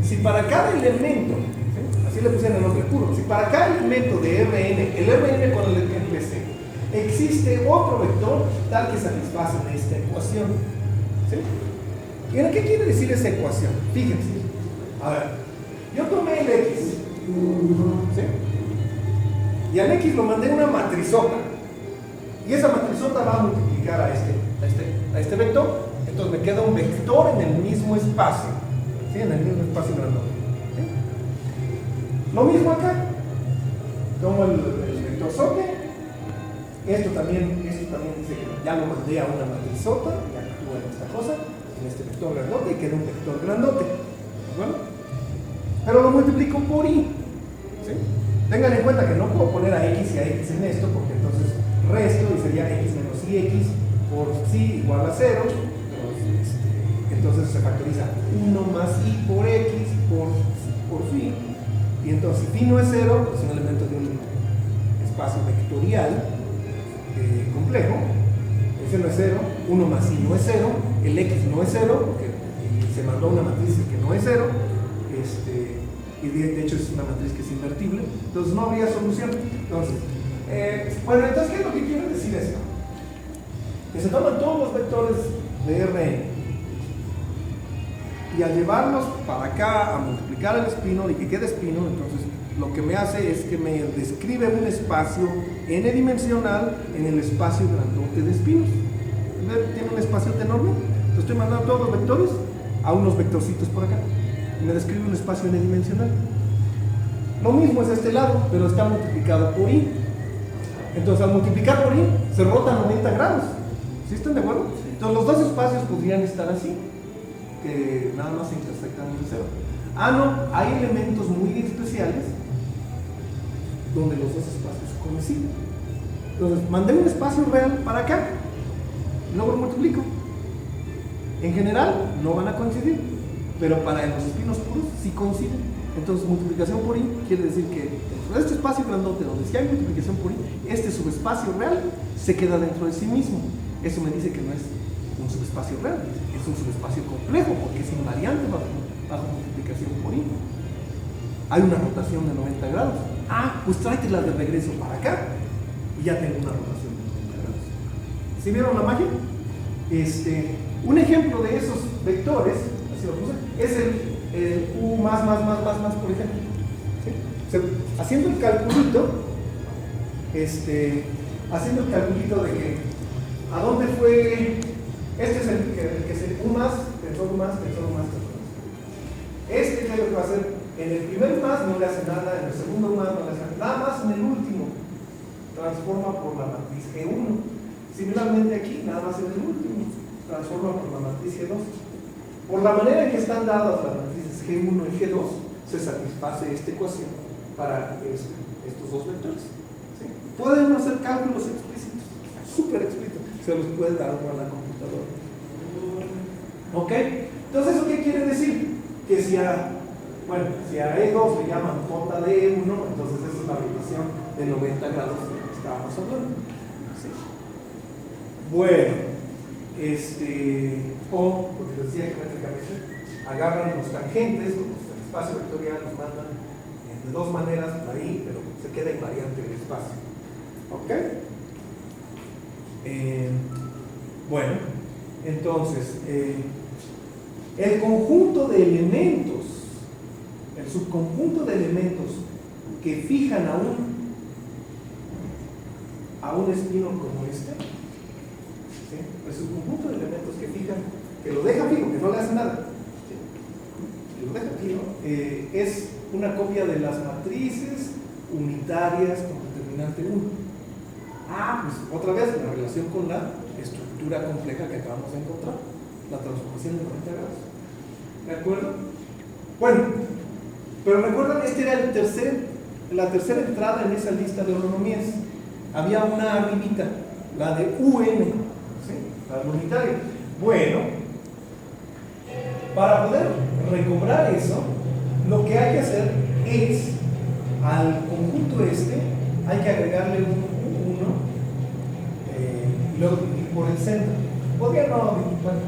Si para cada elemento, ¿sí? Así le pusieron el nombre puro, si para cada elemento de Rn, el Rn con el ejemplo C, existe otro vector tal que satisface esta ecuación, ¿sí? ¿Y ahora qué quiere decir esa ecuación? Fíjense, a ver, yo tomé el X, ¿sí? Y al X lo mandé en una matrizota, y esa matrizota va a multiplicar a este vector. Entonces me queda un vector en el mismo espacio, ¿sí? En el mismo espacio grandote, ¿sí? Lo mismo acá, tomo el vector sote, esto también dice que ya lo mandé a una matrizota, ya actúa en esta cosa, en este vector grandote, y queda un vector grandote, ¿bueno? Pero lo multiplico por i, ¿sí? Tengan en cuenta que no puedo poner a x y a x en esto, porque entonces resto y sería x menos ix por si igual a 0. Entonces se factoriza 1 más i por x por phi. Y entonces si phi no es 0, es un elemento de un espacio vectorial complejo. Ese no es 0, 1 más i no es 0, el x no es 0, porque se mandó una matriz que no es 0, y de hecho es una matriz que es invertible, entonces no habría solución. Entonces, bueno, entonces, ¿qué es lo que quiere decir esto? Que se toman todos los vectores de Rn y al llevarlos para acá a multiplicar el espino y que quede espino, entonces lo que me hace es que me describe un espacio n-dimensional en el espacio grandote de espinos. Tiene un espacio enorme, entonces estoy mandando todos los vectores a unos vectorcitos por acá y me describe un espacio n-dimensional. Lo mismo es este lado, pero está multiplicado por i. Entonces al multiplicar por i se rota 90 grados. ¿Sí están de acuerdo? Entonces los dos espacios podrían estar así, que nada más se intersectan en el cero. No, hay elementos muy especiales donde los dos espacios coinciden. Entonces mandé un espacio real para acá, luego lo multiplico. En general no van a coincidir, pero para los espinos puros sí coinciden. Entonces multiplicación por i quiere decir que dentro de este espacio grandote donde sí hay multiplicación por i, este subespacio real se queda dentro de sí mismo. Eso me dice que no es un subespacio real, es un subespacio complejo porque es invariante bajo multiplicación por i. Hay una rotación de 90 grados. Pues tráetela de regreso para acá y ya tengo una rotación de 90 grados. ¿Sí vieron la magia? Un ejemplo de esos vectores, así lo puse, es el U más, por ejemplo. ¿Sí? O sea, haciendo el calculito de que ¿a dónde fue? Este es el que es el U más, tensor U más. Este es lo que va a hacer. En el primer más no le hace nada, en el segundo más no le hace nada más en el último transforma por la matriz G1. Similarmente aquí, nada más en el último transforma por la matriz G2. Por la manera en que están dadas las matrices G1 y G2, se satisface esta ecuación para estos dos vectores. ¿Sí? Pueden hacer cálculos explícitos, súper explícitos, se los puede dar uno a la computadora. ¿Ok? Entonces, ¿eso qué quiere decir? Que si a E2 le llaman J de E1, entonces esa es la rotación de 90 grados de la que estábamos hablando. ¿Sí? Bueno, porque les decía geométricamente, agarran los tangentes, los del espacio vectorial los mandan de dos maneras ahí, pero se queda invariante el espacio. ¿Ok? Bueno, entonces, el conjunto de elementos, el subconjunto de elementos que fijan a un espino como este, ¿sí? El subconjunto de elementos que fijan, que lo dejan fijo, que no le hace nada, ¿sí? Que lo dejan fijo, es una copia de las matrices unitarias con determinante 1. Pues otra vez la relación con la estructura compleja que acabamos de encontrar, la transformación de 90 grados. ¿De acuerdo? Bueno, pero recuerdan, esta era la tercera entrada en esa lista de holonomías. Había una arribita, la de UN, ¿sí? La unitaria. Bueno, para poder recobrar eso, lo que hay que hacer es, al conjunto hay que agregarle un 1 y luego dividir por el centro. Podría no, bueno,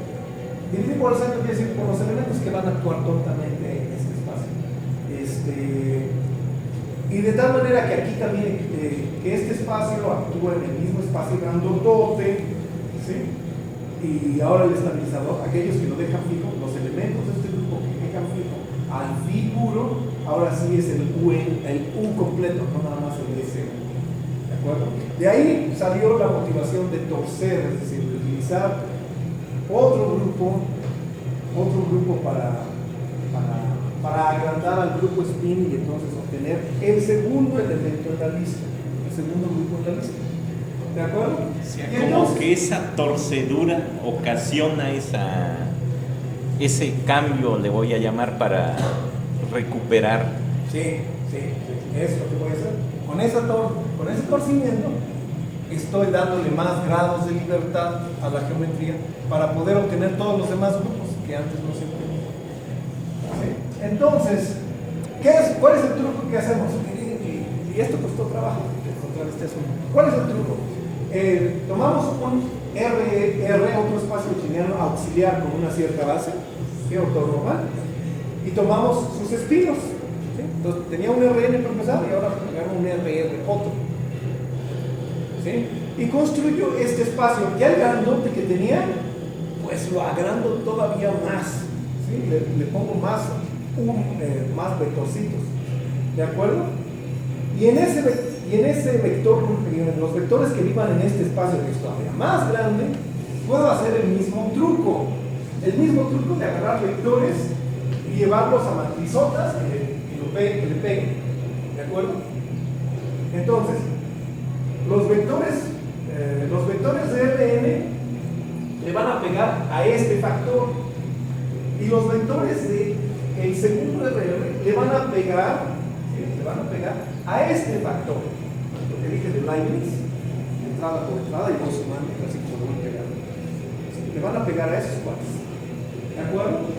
dividir por el centro quiere decir por los elementos que van a actuar tontamente en este espacio. Y de tal manera que aquí también, que este espacio actúa en el mismo espacio grandotote, ¿sí? Y ahora el estabilizador, aquellos que lo dejan fijo, los elementos de este grupo que dejan fijo al phi puro, ahora sí es el U completo, no nada más el S. ¿De acuerdo? De ahí salió la motivación de torcer, es decir, de utilizar otro grupo para agrandar al grupo spin y entonces obtener el segundo elemento en la lista, el segundo grupo en la lista. ¿De acuerdo? O sea, como que esa torcedura ocasiona ese cambio, le voy a llamar, para recuperar. Sí, es lo que voy a hacer. Con ese torcimiento estoy dándole más grados de libertad a la geometría para poder obtener todos los demás grupos que antes no se obtenían. ¿Sí? Entonces, ¿cuál es el truco que hacemos? Y esto costó trabajo encontrar este asunto. ¿Cuál es el truco? Tomamos un otro espacio euclidiano auxiliar con una cierta base, ¿sí? Ortonormal, y tomamos sus espinos. ¿Sí? Entonces tenía un RN para empezar y ahora agarro un RR otro. ¿Sí? Y construyo este espacio, ya el grandote que tenía, pues lo agrando todavía más. ¿Sí? Le pongo más vectorcitos. ¿De acuerdo? Y en ese vector, los vectores que vivan en este espacio que es todavía más grande, puedo hacer el mismo truco. El mismo truco de agarrar vectores y llevarlos a matrizotas que le peguen. ¿De acuerdo? Entonces, los vectores de Rn le van a pegar a este factor y los vectores del segundo Rn le van a pegar a este factor, lo que dije de Leibniz, entrada por entrada y voy sumando, así como lo voy pegando. Le van a pegar a esos cuates. ¿De acuerdo?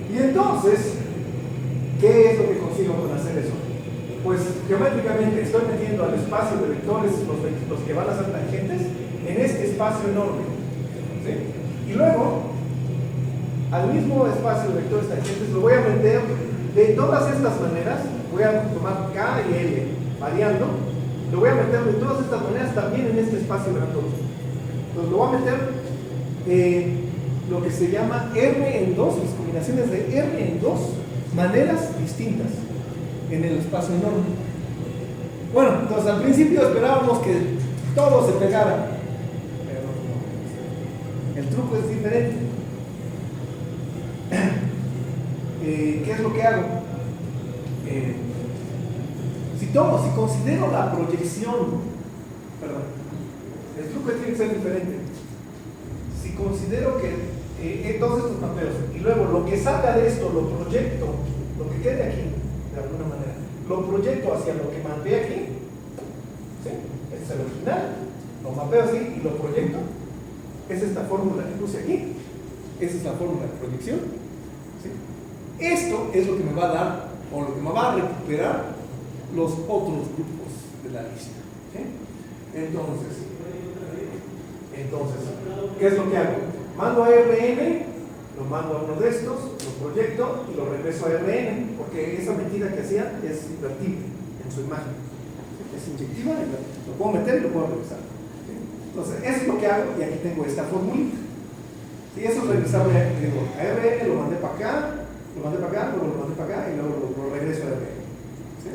Y entonces, ¿qué es lo que consigo con hacer eso? Pues geométricamente estoy metiendo al espacio de vectores los que van a ser tangentes en este espacio enorme. ¿Sí? Y luego, al mismo espacio de vectores tangentes lo voy a meter de todas estas maneras. Voy a tomar K y L variando, lo voy a meter de todas estas maneras también en este espacio grandote. Entonces lo voy a meter lo que se llama R en 2, las combinaciones de R en 2 maneras distintas en el espacio enorme. Bueno, entonces al principio esperábamos que todo se pegara, pero no. El truco es diferente. ¿Qué es lo que hago? Si considero la proyección, perdón, el truco tiene que ser diferente. Si considero que todos estos mapeos y luego lo que salga de esto lo proyecto, lo que quede aquí, de alguna manera, lo proyecto hacia lo que mapeé aquí, ¿sí? Este es el original, lo mapeo así y lo proyecto. Es esta fórmula que puse aquí, esa es la fórmula de proyección, ¿sí? Esto es lo que me va a dar, o lo que me va a recuperar los otros grupos de la lista, ¿sí? Entonces, ¿qué es lo que hago? Mando a RN, lo mando a uno de estos, lo proyecto y lo regreso a RN, porque esa metida que hacía es invertible en su imagen. Es inyectiva, lo puedo meter y lo puedo regresar. ¿Sí? Entonces, eso es lo que hago y aquí tengo esta formulita. ¿Sí? Eso es regresarme a RN, lo mandé para acá, luego lo mandé para acá y luego lo regreso a RN. ¿Sí?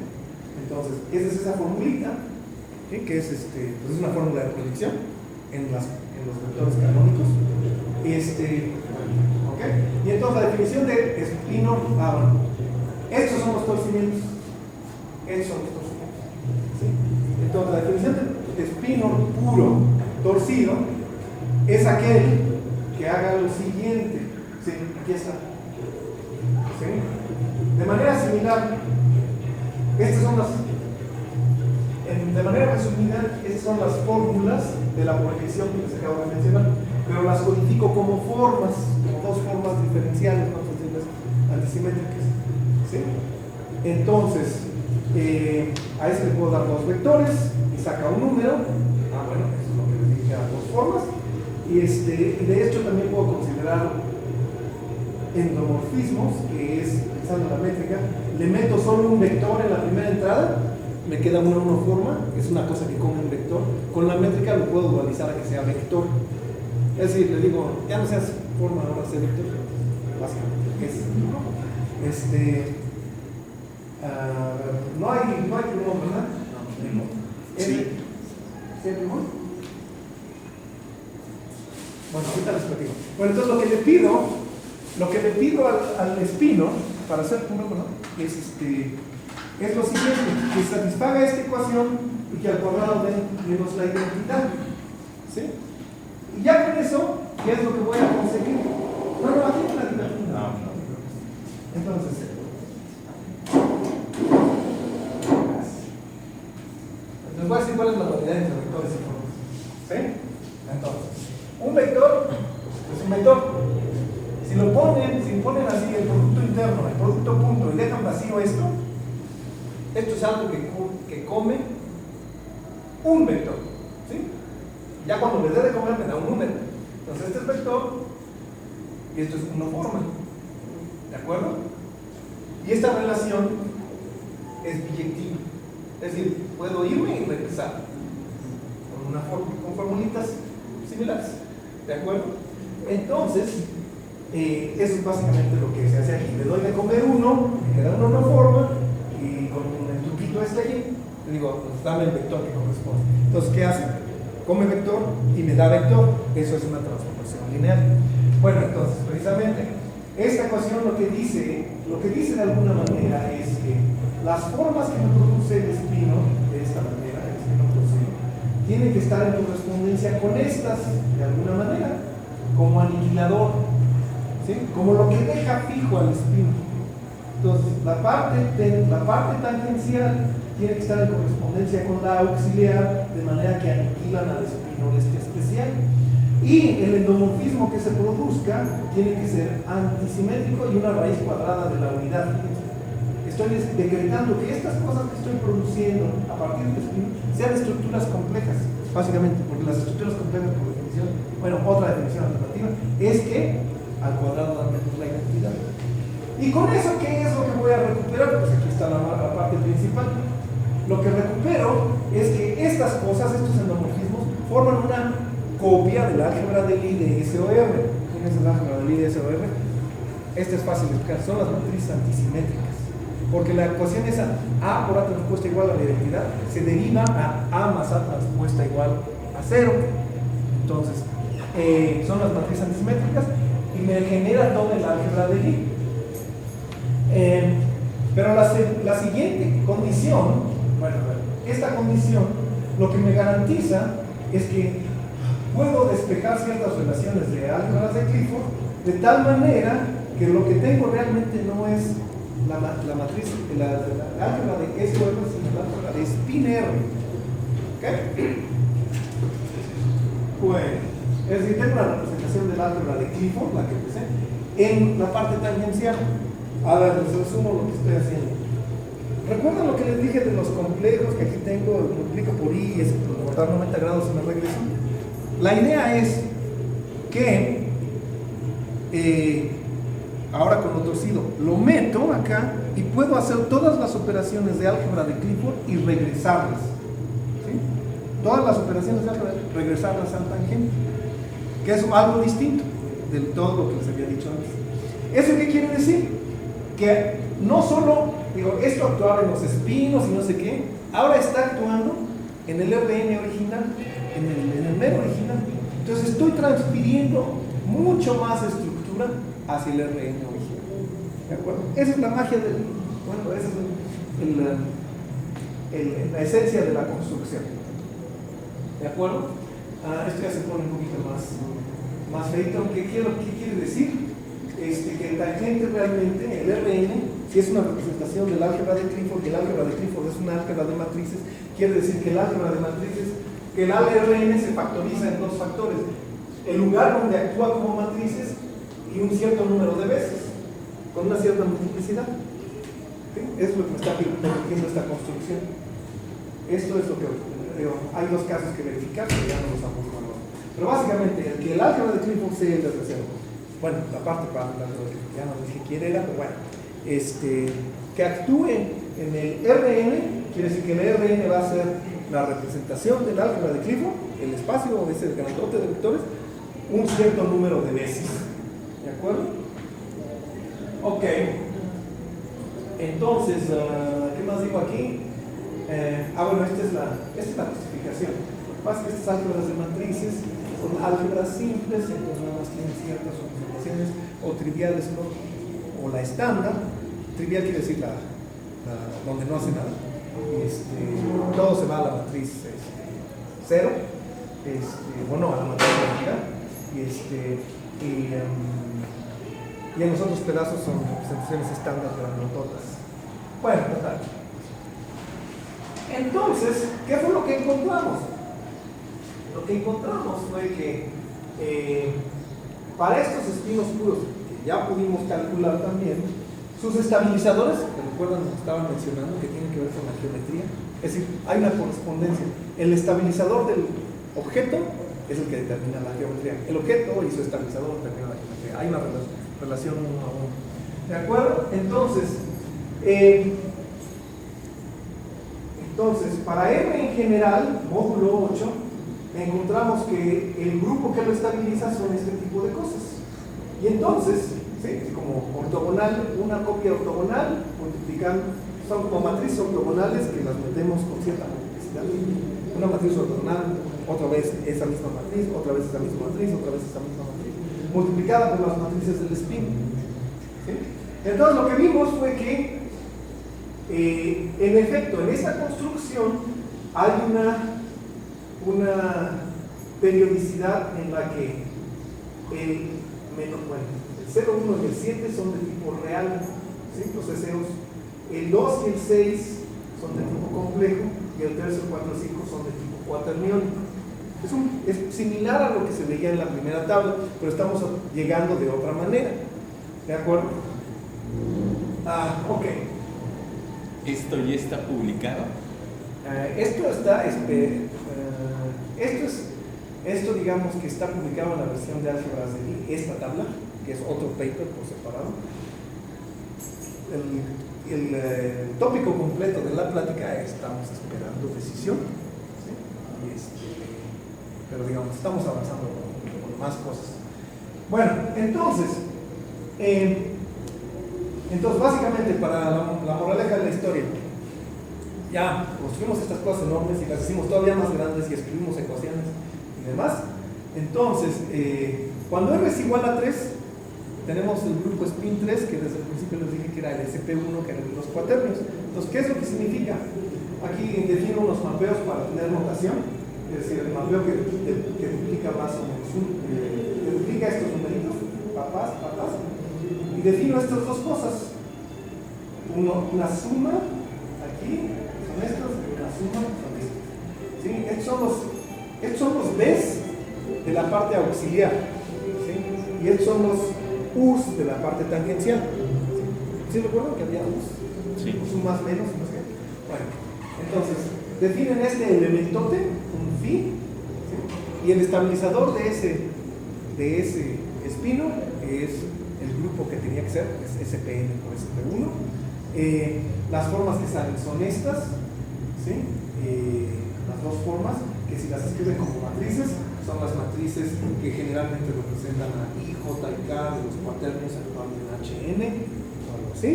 Entonces, esa es esa formulita, ¿sí? Que es, pues es una fórmula de proyección en los vectores canónicos. ¿Okay? Y entonces la definición de espino, bueno, estos son los torcimientos. ¿Sí? Entonces la definición de espino puro torcido es aquel que haga lo siguiente. ¿Sí? Aquí está. ¿Sí? De manera similar, estas son de manera resumida, estas son las fórmulas de la proyección que les acabo de mencionar, pero las codifico como formas, como dos formas diferenciales, vamos a decirles, antisimétricas. ¿Sí? Entonces, a ese le puedo dar dos vectores y saca un número. Bueno, eso es lo que les dije, a dos formas. Y de hecho también puedo considerar endomorfismos, que es, utilizando la métrica, le meto solo un vector en la primera entrada, me queda una forma, es una cosa que come un vector. Con la métrica lo puedo dualizar a que sea vector. Es decir, le digo, ya no seas forma, ahora sea vector. Básicamente. No hay plumón, ¿verdad? No. ¿Sí? ¿Sí hay plumón? Bueno, ahorita les platico. Bueno, entonces lo que le pido al espino para hacer puro, ¿no? Es lo siguiente, que satisfaga esta ecuación y que al cuadrado den menos la identidad. ¿Sí? Y ya con eso, ¿qué es lo que voy a conseguir? No, aquí no la identidad. Entonces, les voy a decir cuál es la dualidad entre vectores y formas. ¿Sí? Entonces, un vector es un vector. Si ponen así el producto interno, el producto punto y dejan vacío esto es algo que come un vector. ¿Sí? Ya cuando le dé de comer me da un número. Entonces este es vector y esto es una forma. ¿De acuerdo? Y esta relación es biyectiva. Es decir, puedo irme y regresar con formulitas similares. ¿De acuerdo? Entonces, eso es básicamente lo que se hace aquí. Le doy de comer uno, me queda una forma, y con el truquito allí, le digo, pues dame el vector que corresponde. Entonces, ¿qué hace? Come vector y me da vector. Eso es una transformación lineal. Bueno, entonces, precisamente, esta ecuación lo que dice de alguna manera es que las formas que me produce el espino, de esta manera, el espino torcido, tienen que estar en correspondencia con estas, de alguna manera, como aniquilador, ¿sí? Como lo que deja fijo al espino. Entonces, la parte tangencial tiene que estar en correspondencia con la auxiliar, de manera que aniquilan al espino especial. Y el endomorfismo que se produzca tiene que ser antisimétrico y una raíz cuadrada de la unidad. Estoy decretando que estas cosas que estoy produciendo a partir del espino sean estructuras complejas, básicamente, porque las estructuras complejas, por definición, otra definición alternativa, es que al cuadrado dan menos la identidad. Y con eso, ¿qué es lo que voy a recuperar? Pues aquí está la parte principal. Lo que recupero es que estas cosas, estos endomorfismos, forman una copia del álgebra de Lie de SOR. ¿Quién es el álgebra de Lie de SOR? Este es fácil de explicar, son las matrices antisimétricas. Porque la ecuación esa A por A transpuesta igual a la identidad se deriva a A más A transpuesta igual a 0. Entonces, son las matrices antisimétricas y me genera todo el álgebra de Lie. Pero la siguiente condición, bueno, esta condición lo que me garantiza es que puedo despejar ciertas relaciones de álgebras de Clifford de tal manera que lo que tengo realmente no es la matriz, la álgebra de SOR, sino la álgebra de spin R. ¿Ok? Bueno, es decir, tengo una representación del álgebra de Clifford, la que empecé, en la parte tangencial. A ver, les resumo lo que estoy haciendo. ¿Recuerdan lo que les dije de los complejos que aquí tengo? Multiplico por I y es cortar 90 grados y me regreso. La idea es que ahora con lo torcido lo meto acá y puedo hacer todas las operaciones de álgebra de Clifford y regresarlas. ¿Sí? Todas las operaciones de álgebra, regresarlas al tangente, que es algo distinto de todo lo que les había dicho antes. ¿Eso qué quiere decir? Que no solo, digo, esto actuaba en los espinos y no sé qué, ahora está actuando en el RN original, en el mero original. Entonces estoy transfiriendo mucho más estructura hacia el RN original. ¿De acuerdo? Esa es la magia del, bueno, esa es la esencia de la construcción. ¿De acuerdo? Esto ya se pone un poquito más feito. ¿Qué quiere decir? Que el tangente realmente, el RN, si es una representación del álgebra de Clifford, y el álgebra de Clifford es una álgebra de matrices, quiere decir que el álgebra de matrices, que el ALRN se factoriza en dos factores: el lugar donde actúa como matrices y un cierto número de veces, con una cierta multiplicidad. ¿Sí? Es lo que me está permitiendo esta construcción. Esto es lo que hay dos casos que verificar, que ya no los vamos a ver. Pero básicamente, que el álgebra de Clifford sea el de reserva. Bueno, la parte para ya no dije quién era, pero bueno, que actúe en el RN, quiere decir que el RN va a ser la representación del álgebra de Clifford, el espacio ese grandote de vectores, un cierto número de veces. ¿De acuerdo? Ok. Entonces, ¿qué más digo aquí? Bueno, esta es la justificación. Lo que pasa es que estas álgebras de matrices son álgebras simples, entonces nada más tienen ciertas observaciones o triviales, ¿no? O la estándar. Trivial quiere decir donde no hace nada. Todo se va a la matriz 0, bueno, a la matriz realidad, y en los otros pedazos son representaciones estándar grandototas. Bueno, total. Entonces, ¿qué fue lo que encontramos? Lo que encontramos fue que para estos espinos puros, que ya pudimos calcular también, sus estabilizadores, recuerdan lo que estaban mencionando, que tienen que ver con la geometría, es decir, hay una correspondencia. El estabilizador del objeto es el que determina la geometría. El objeto y su estabilizador determinan la geometría. Hay una relación uno a uno. ¿De acuerdo? Entonces, para M en general, módulo 8, encontramos que el grupo que lo estabiliza son este tipo de cosas. Y entonces, ¿sí? Como ortogonal, una copia ortogonal, multiplicando, son como matrices ortogonales que las metemos con cierta multiplicidad. Una matriz ortogonal, otra vez esa misma matriz, otra vez esa misma matriz, otra vez esa misma matriz, multiplicada por las matrices del spin. ¿Sí? Entonces lo que vimos fue que en efecto, en esta construcción hay una periodicidad en la que el 0, 1 y el 7 son de tipo real, ¿sí? Los deseos. El 2 y el 6 son de tipo complejo y el 3, el 4 y el 5 son de tipo cuaterniónico. Es similar a lo que se veía en la primera tabla, pero estamos llegando de otra manera. ¿De acuerdo? Ok. ¿Esto ya está publicado? Esto digamos que está publicado en la versión de álgebras de Lie, esta tabla, que es otro paper por separado. El tópico completo de la plática estamos esperando decisión, ¿sí? pero digamos, estamos avanzando con más cosas. Bueno, entonces básicamente para la moraleja de la historia, ya construimos estas cosas enormes y las hicimos todavía más grandes y escribimos ecuaciones y demás. Entonces, cuando R es igual a 3, tenemos el grupo spin 3, que desde el principio les dije que era el SP1, que era el de los cuaternios. Entonces, ¿qué es lo que significa? Aquí defino unos mapeos para tener notación, es decir, el mapeo que duplica más o menos, que duplica estos numeritos, papás, y defino estas dos cosas. Una suma, aquí, son estos, y una suma, son estos. ¿Sí? Estos son los B's de la parte auxiliar, ¿sí? Y estos son los U's de la parte tangencial. ¿Sí recuerdan que había U's? Sí. U's más menos, no sé. Bueno, entonces, definen este elementote, un phi, ¿sí? Y el estabilizador de ese espino es el grupo que tenía que ser, es SPN por SP1. Las formas que salen son estas, ¿sí? Las dos formas, que si las escriben como matrices, son las matrices que generalmente representan a I, J y K de los cuaternios actuando en HN, o algo así.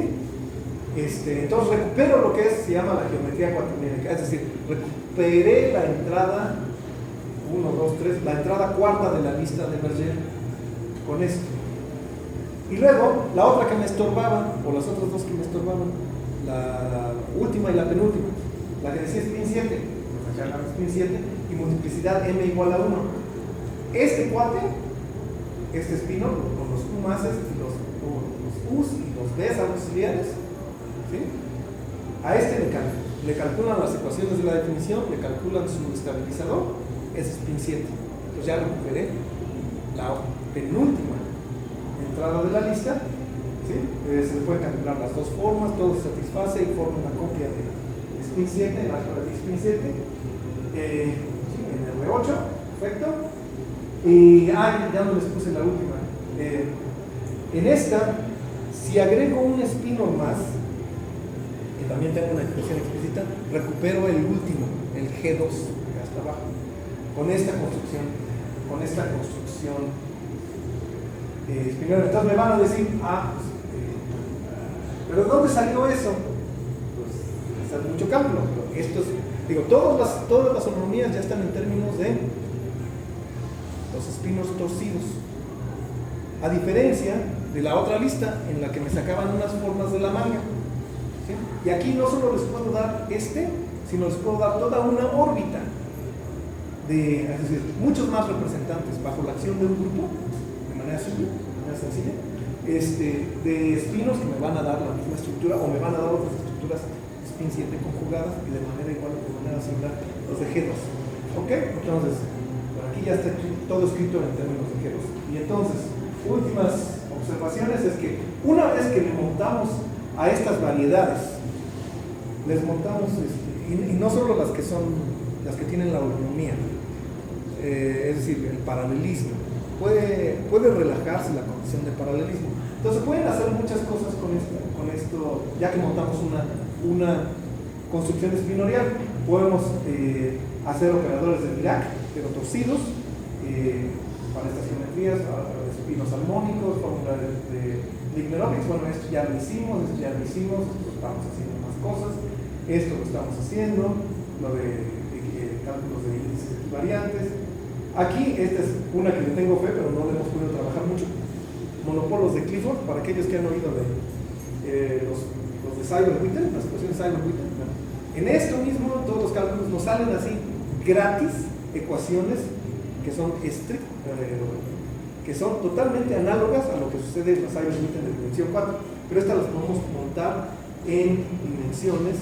Entonces recupero lo que se llama la geometría cuaterniana, es decir, recuperé la entrada 1, 2, 3, la entrada cuarta de la lista de Berger con esto. Y luego, la otra que me estorbaba, o las otras dos que me estorbaban, la última y la penúltima, la que decía spin 7, spin 7 y multiplicidad m igual a 1. Este cuate, este espino, con los U mases, los U's y los B's auxiliares, ¿sí? A este le calculan las ecuaciones de la definición, le calculan su estabilizador, es spin 7. Entonces ya recuperé la penúltima entrada de la lista, ¿sí? Se le pueden calcular las dos formas, todo se satisface y forma una copia de spin 7, el álgebra de spin 7, ¿sí? En R8, perfecto. Y ya no les puse la última. En esta, si agrego un espino más, que también tengo una expresión explícita, recupero el último, el G2, acá hasta abajo, con esta construcción. Primero, entonces me van a decir, pero ¿dónde salió eso? Pues sale mucho cálculo. Esto es, digo, todas las homonomías ya están en términos de los espinos torcidos. A diferencia de la otra lista en la que me sacaban unas formas de la manga. ¿Sí? Y aquí no solo les puedo dar sino les puedo dar toda una órbita es decir, muchos más representantes bajo la acción de un grupo, de manera simple, de manera sencilla, de espinos que me van a dar la misma estructura o me van a dar otras estructuras spin 7 conjugadas y de manera igual o de manera similar los de G2. ¿Ok? Entonces, por aquí ya está todo escrito en términos de G2. Y entonces, últimas observaciones es que una vez que le montamos a estas variedades, les montamos, y no solo las que tienen la autonomía, es decir, el paralelismo, puede relajarse la condición de paralelismo. Entonces pueden hacer muchas cosas con esto, ya que montamos una construcción espinorial. Podemos hacer operadores de Dirac, pero torcidos, para estas geometrías, espinos armónicos, fórmula de Liebner-Opitz. Bueno, esto ya lo hicimos, estamos haciendo más cosas, esto lo estamos haciendo, lo de cálculos de índices equivariantes. Aquí, esta es una que le tengo fe, pero no le hemos podido trabajar mucho. Monopolos de Clifford, para aquellos que han oído de los de Cyber-Witten, las ecuaciones Cyber-Witten. Bueno, en esto mismo, todos los cálculos nos salen así, gratis, ecuaciones que son que son totalmente análogas a lo que sucede en las Cyber-Witten de dimensión 4, pero estas las podemos montar en dimensiones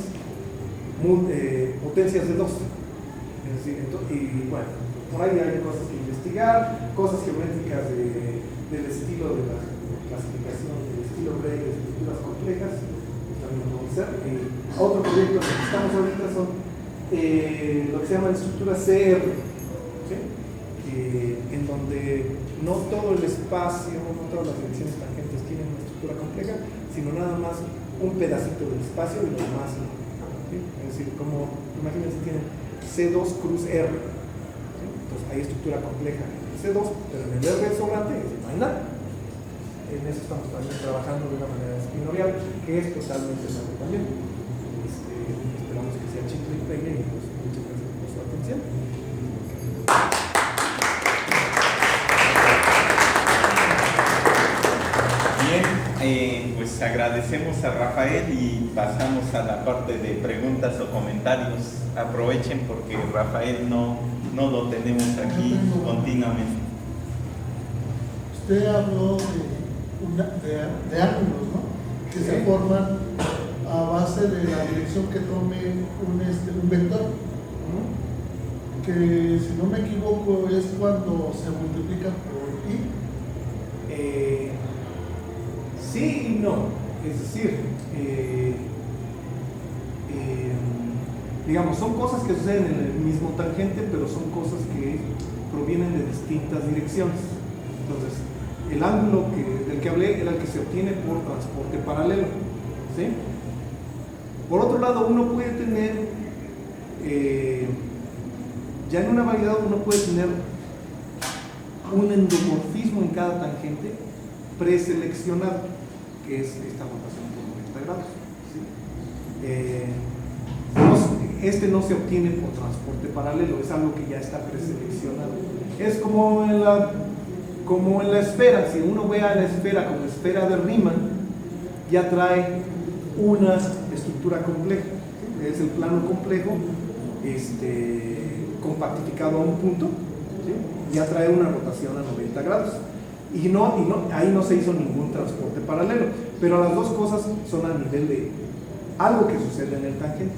potencias de 2. Es decir, y bueno, por ahí hay cosas que investigar, cosas geométricas del estilo de la clasificación, del estilo Gray de estructuras complejas, también lo vamos a hacer. Otro proyecto en el que estamos ahorita son lo que se llaman estructuras CR, ¿sí? En donde no todo el espacio, no todas las direcciones tangentes tienen una estructura compleja, sino nada más un pedacito del espacio y lo demás no. ¿Sí? Es decir, como imagínense, tienen C2 cruz R. ¿Sí? Entonces hay estructura compleja en el C2, pero en el R sobrante no hay nada. En eso estamos también trabajando de una manera espinorial, que es totalmente nuevo también. Esperamos que sea chico y pegue, y pues muchas gracias por su atención. Bien, pues agradecemos a Rafael y pasamos a la parte de preguntas o comentarios. Aprovechen porque Rafael no lo tenemos aquí continuamente. Usted habló de ángulos, ¿no? Que se forman a base de la dirección que tome un vector, que si no me equivoco es cuando se multiplica por i. Sí y no. Es decir, digamos, son cosas que suceden en el mismo tangente, pero son cosas que provienen de distintas direcciones. Entonces, el ángulo del que hablé era el que se obtiene por transporte paralelo, ¿sí? Por otro lado, uno puede tener, ya en una variedad uno puede tener un endomorfismo en cada tangente preseleccionado, que es esta rotación por 90 grados, ¿sí? Este no se obtiene por transporte paralelo, es algo que ya está preseleccionado. Es como en la esfera. Si uno ve a la esfera como esfera de Riemann, ya trae una estructura compleja, ¿sí? Es el plano complejo compactificado a un punto, ¿sí? Ya trae una rotación a 90 grados. Y ahí no se hizo ningún transporte paralelo, pero las dos cosas son a nivel de algo que sucede en el tangente,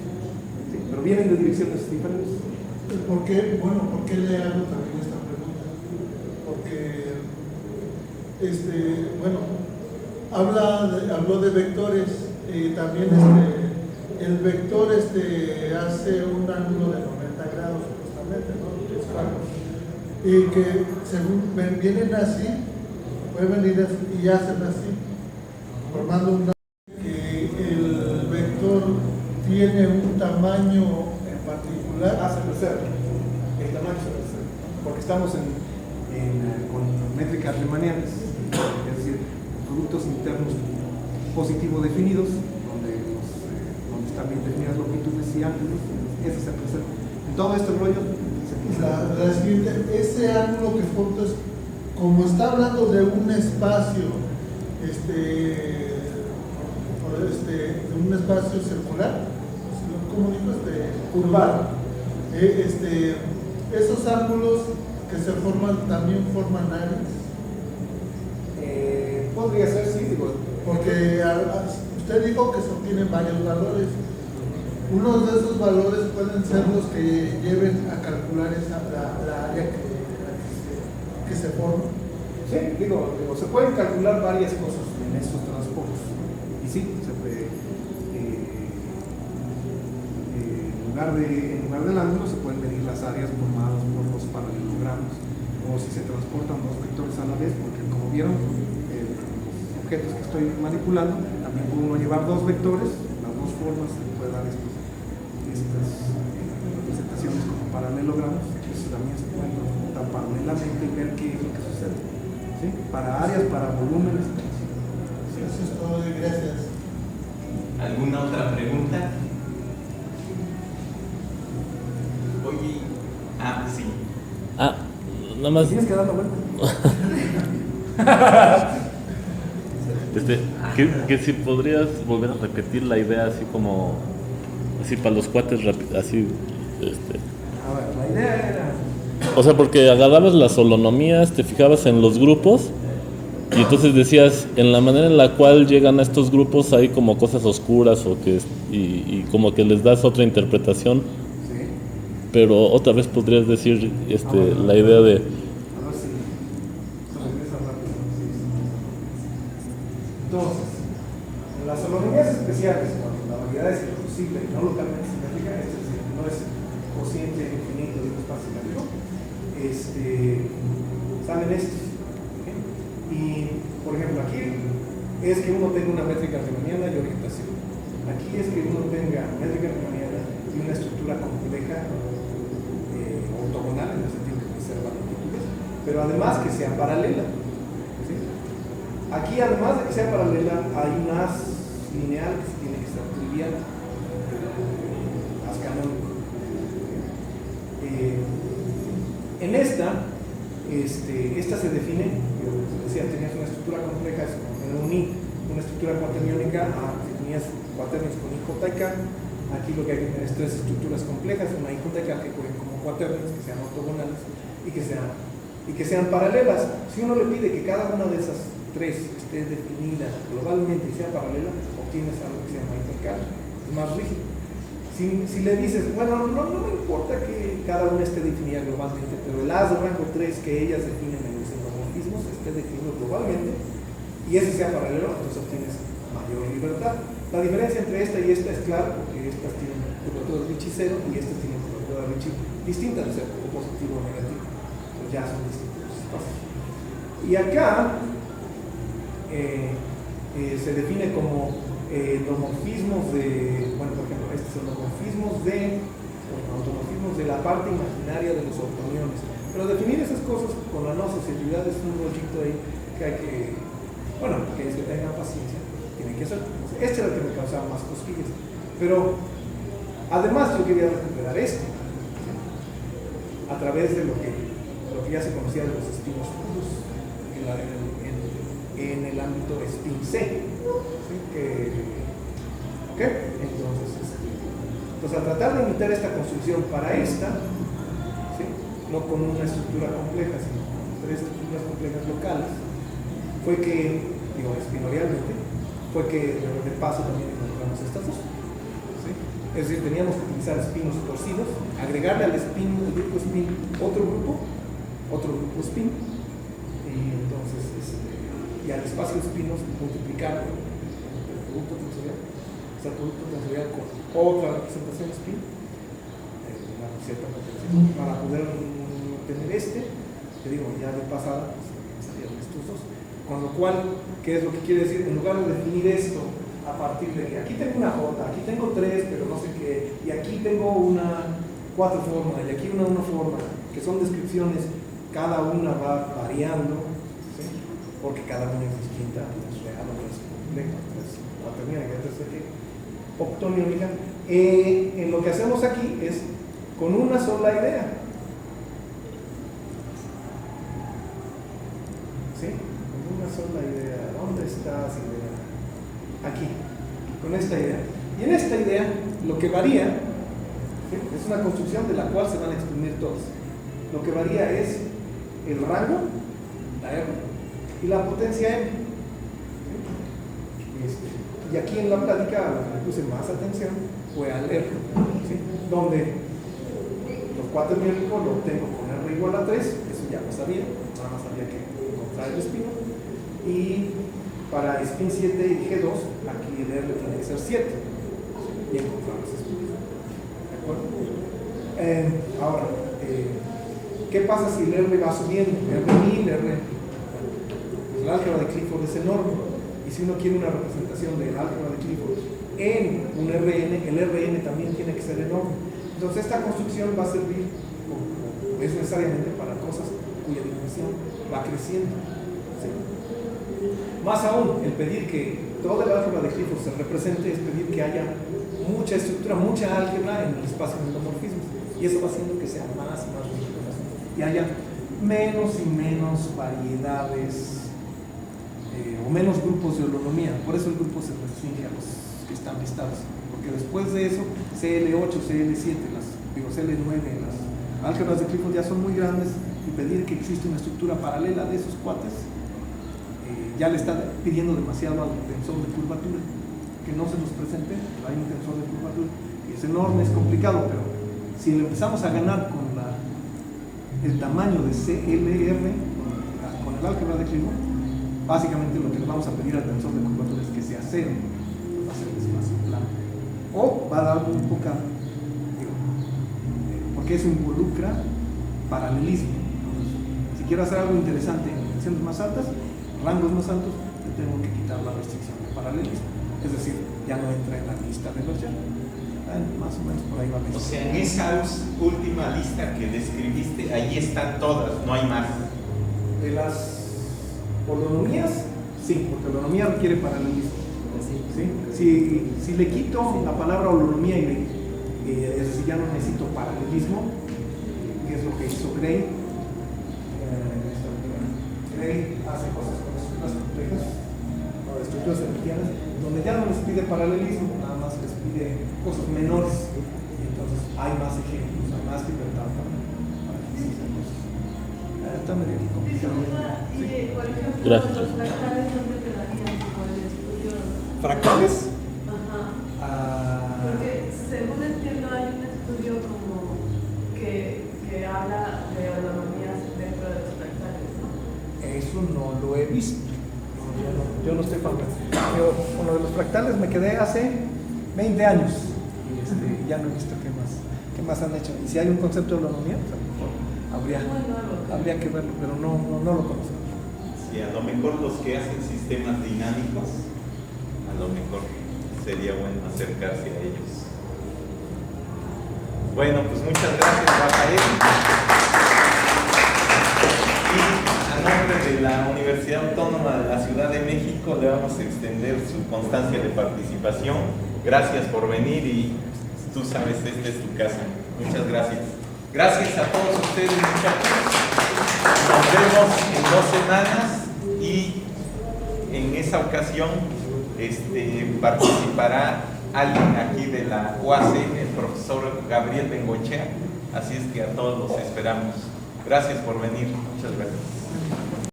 ¿sí? Pero vienen de direcciones diferentes. ¿Por qué? Bueno, ¿por qué le hago también esta pregunta? Porque, bueno, habló de vectores, también el vector hace un ángulo de 90 grados justamente, ¿no? Y que según vienen así, pueden venir así, y hacen así, formando un que el vector tiene un tamaño en particular. Hace crecer, el tamaño se crecer, porque estamos con métricas riemannianas, es decir, productos internos positivos definidos, donde están bien definidas longitudes y ángulos, eso se crecer. En todo este rollo La siguiente, ese ángulo que foto es, como está hablando de un espacio, de un espacio circular, ¿cómo digo? curvado. Esos ángulos que se forman también forman áreas. Podría ser, sí, digo, Porque usted dijo que se obtienen varios valores. Unos de esos valores pueden ser los que lleven a calcular la área que se forma. sí, digo, se pueden calcular varias cosas en estos transportes. Y sí, se puede, en lugar del ángulo se pueden medir las áreas formadas por los paralelogramos, o si se transportan dos vectores a la vez, porque como vieron, los objetos que estoy manipulando, también puede uno llevar dos vectores, las dos formas, se puede dar estas representaciones como paralelogramos, que también se pueden transportar paralelamente y ver qué es lo que sucede, ¿sí? Para áreas, para volúmenes. Sí, eso es todo, y gracias. ¿Alguna otra pregunta? Oye, sí. Nada más. Tienes que dar la vuelta. Que si podrías volver a repetir la idea así como, así para los cuates, así, A ver, la idea era... O sea, porque agarrabas las holonomías, te fijabas en los grupos y entonces decías, en la manera en la cual llegan a estos grupos hay como cosas oscuras y como que les das otra interpretación, Sí. pero otra vez podrías decir bueno. la idea de... A ver si se regresa rápido. Entonces, en las holonomías especiales, cuando la variedad es irreducible y no localmente simétrica, es decir, no es cociente infinito de un espacio simétrico, salen estos. ¿Okay? Y, por ejemplo, aquí es que uno tenga una métrica riemanniana y orientación. Aquí es que uno tenga métrica riemanniana y una estructura compleja ortogonal, en el sentido que observa longitudes, pero además que sea paralela. ¿Sí? Aquí, además de que sea paralela, hay un haz lineal que tiene que ser trivial, haz canónico. En esta se define, yo decía, tenías una estructura compleja, es como en un I, una estructura cuaterniónica, si tenías cuaternios con I, J y K, aquí lo que hay que tener es tres estructuras complejas, una I, J y K que jueguen como cuaternios, que sean ortogonales y que sean paralelas. Si uno le pide que cada una de esas tres esté definida globalmente y sea paralela, obtienes algo que se llama intercambio, es más rígido. Si le dices, bueno, no me importa que cada una esté definida globalmente, pero el haz de rango 3 que ellas definen en los endomorfismos esté definido globalmente y ese sea paralelo, entonces obtienes mayor libertad. La diferencia entre esta y esta es clara, porque estas tienen curvatura de Ricci 0 y estas tienen curvatura de Ricci distinta, de ser o positivo o negativo, pues ya son distintos espacios. Y acá se define como endomorfismos de, bueno, por ejemplo, estos son automorfismos de la parte imaginaria de los ortoniones. Pero definir esas cosas con la no asociatividad es un rollito ahí que hay que, bueno, que es que tengan paciencia, tienen que hacer. Este era el que me causaba más cosquillas. Pero además yo quería recuperar esto, ¿sí? A través de lo que ya se conocía de los espinos puros en el ámbito spin C. ¿Sí? ¿Ok? Entonces, al tratar de imitar esta construcción para esta, ¿sí? No con una estructura compleja, sino con tres estructuras complejas locales, fue que, digo, espinorialmente, fue que de paso también encontramos estas dos. ¿Sí? Es decir, teníamos que utilizar espinos torcidos, agregarle al spin, el grupo spin, otro grupo spin, y entonces, y al espacio de espinos multiplicar el producto tensorial, o sea, el producto tensorial con otra representación spin, una cierta potencia, para poder tener te digo, ya de pasada, pues, salieron estos dos. Con lo cual, ¿qué es lo que quiere decir? En lugar de definir esto a partir de que aquí tengo una J, aquí tengo tres, pero no sé qué, y aquí tengo una 4 forma, y aquí una forma, que son descripciones, cada una va variando, ¿sí? Porque cada una es distinta, es real, otra es compleja, otra es cuaterniónica, otra es octoniónica. En lo que hacemos aquí es con una sola idea. ¿Sí? Con una sola idea. ¿Dónde está esa idea? Aquí, con esta idea. Y en esta idea, lo que varía, ¿sí? Es una construcción de la cual se van a exprimir todos. Lo que varía es el rango, la R, y la potencia M. ¿Sí? Y aquí en la plática a lo que le puse más atención fue al R, ¿sí? Donde los cuaterniónicos lo obtengo con R igual a 3, eso ya lo sabía, nada más había que encontrar el espino. Y para spin 7 y G2, aquí el R tiene que ser 7, ¿sí? Y encontrar los espinos. ¿De acuerdo? Ahora, ¿qué pasa si el R va subiendo? R1000, el álgebra de Clifford es enorme. Y si uno quiere una representación del álgebra de Clifford en un Rn, el Rn también tiene que ser enorme. Entonces esta construcción va a servir, es necesariamente para cosas cuya dimensión va creciendo. ¿Sí? Más aún, el pedir que todo el álgebra de Clifford se represente es pedir que haya mucha estructura, mucha álgebra en el espacio de endomorfismos. Y eso va haciendo que sea más y más rígido, y haya menos y menos variedades o menos grupos de holonomía. Por eso el grupo se restringe a los que están listados, porque después de eso CL8, CL7, CL9, las álgebras de Clifford ya son muy grandes, y pedir que exista una estructura paralela de esos cuates ya le está pidiendo demasiado al tensor de curvatura, que no se nos presente. Hay un tensor de curvatura y es enorme, es complicado, pero si le empezamos a ganar con el tamaño de CLR, con el álgebra de Clifford, básicamente lo que le vamos a pedir al tensor de curvatura es que sea cero, va a ser el espacio plano, o va a dar un poco, porque eso involucra paralelismo. Entonces, si quiero hacer algo interesante en dimensiones más altas, rangos más altos, yo tengo que quitar la restricción de paralelismo, es decir, ya no entra en la lista de Berger. Más o menos por ahí va a O sea, en esa última lista que describiste, ahí están todas, no hay más. De las holonomías, sí, porque holonomía requiere paralelismo. ¿Sí? Si le quito la palabra holonomía es decir, ya no necesito paralelismo, que es lo que hizo Gray. Gray hace cosas con estructuras complejas, o estructuras hermitianas, donde ya no les pide paralelismo, nada más les pide cosas menores. Y entonces hay más ejemplos, hay más libertad para que se hagan cosas. Está medio complicado. Y, por ejemplo, Gracias. los fractales, ¿dónde quedarían con el estudio? ¿Fractales? Ajá. Porque según entiendo hay un estudio como que habla de holonomías dentro de los fractales, ¿no? Eso no lo he visto. Yo no estoy familiarizado. Con lo de los fractales me quedé hace 20 años y ya no he visto qué más han hecho. Y si hay un concepto de holonomía, pues a lo mejor habría que verlo, pero no lo conozco. Sí, a lo mejor los que hacen sistemas dinámicos, a lo mejor sería bueno acercarse a ellos. Bueno, pues muchas gracias, Rafael. Y a nombre de la Universidad Autónoma de la Ciudad de México le vamos a extender su constancia de participación. Gracias por venir y tú sabes, esta es tu casa. Muchas gracias. Gracias a todos ustedes, muchachos. Nos vemos en 2 semanas y en esa ocasión participará alguien aquí de la UACE, el profesor Gabriel Bengochea. Así es que a todos los esperamos. Gracias por venir. Muchas gracias.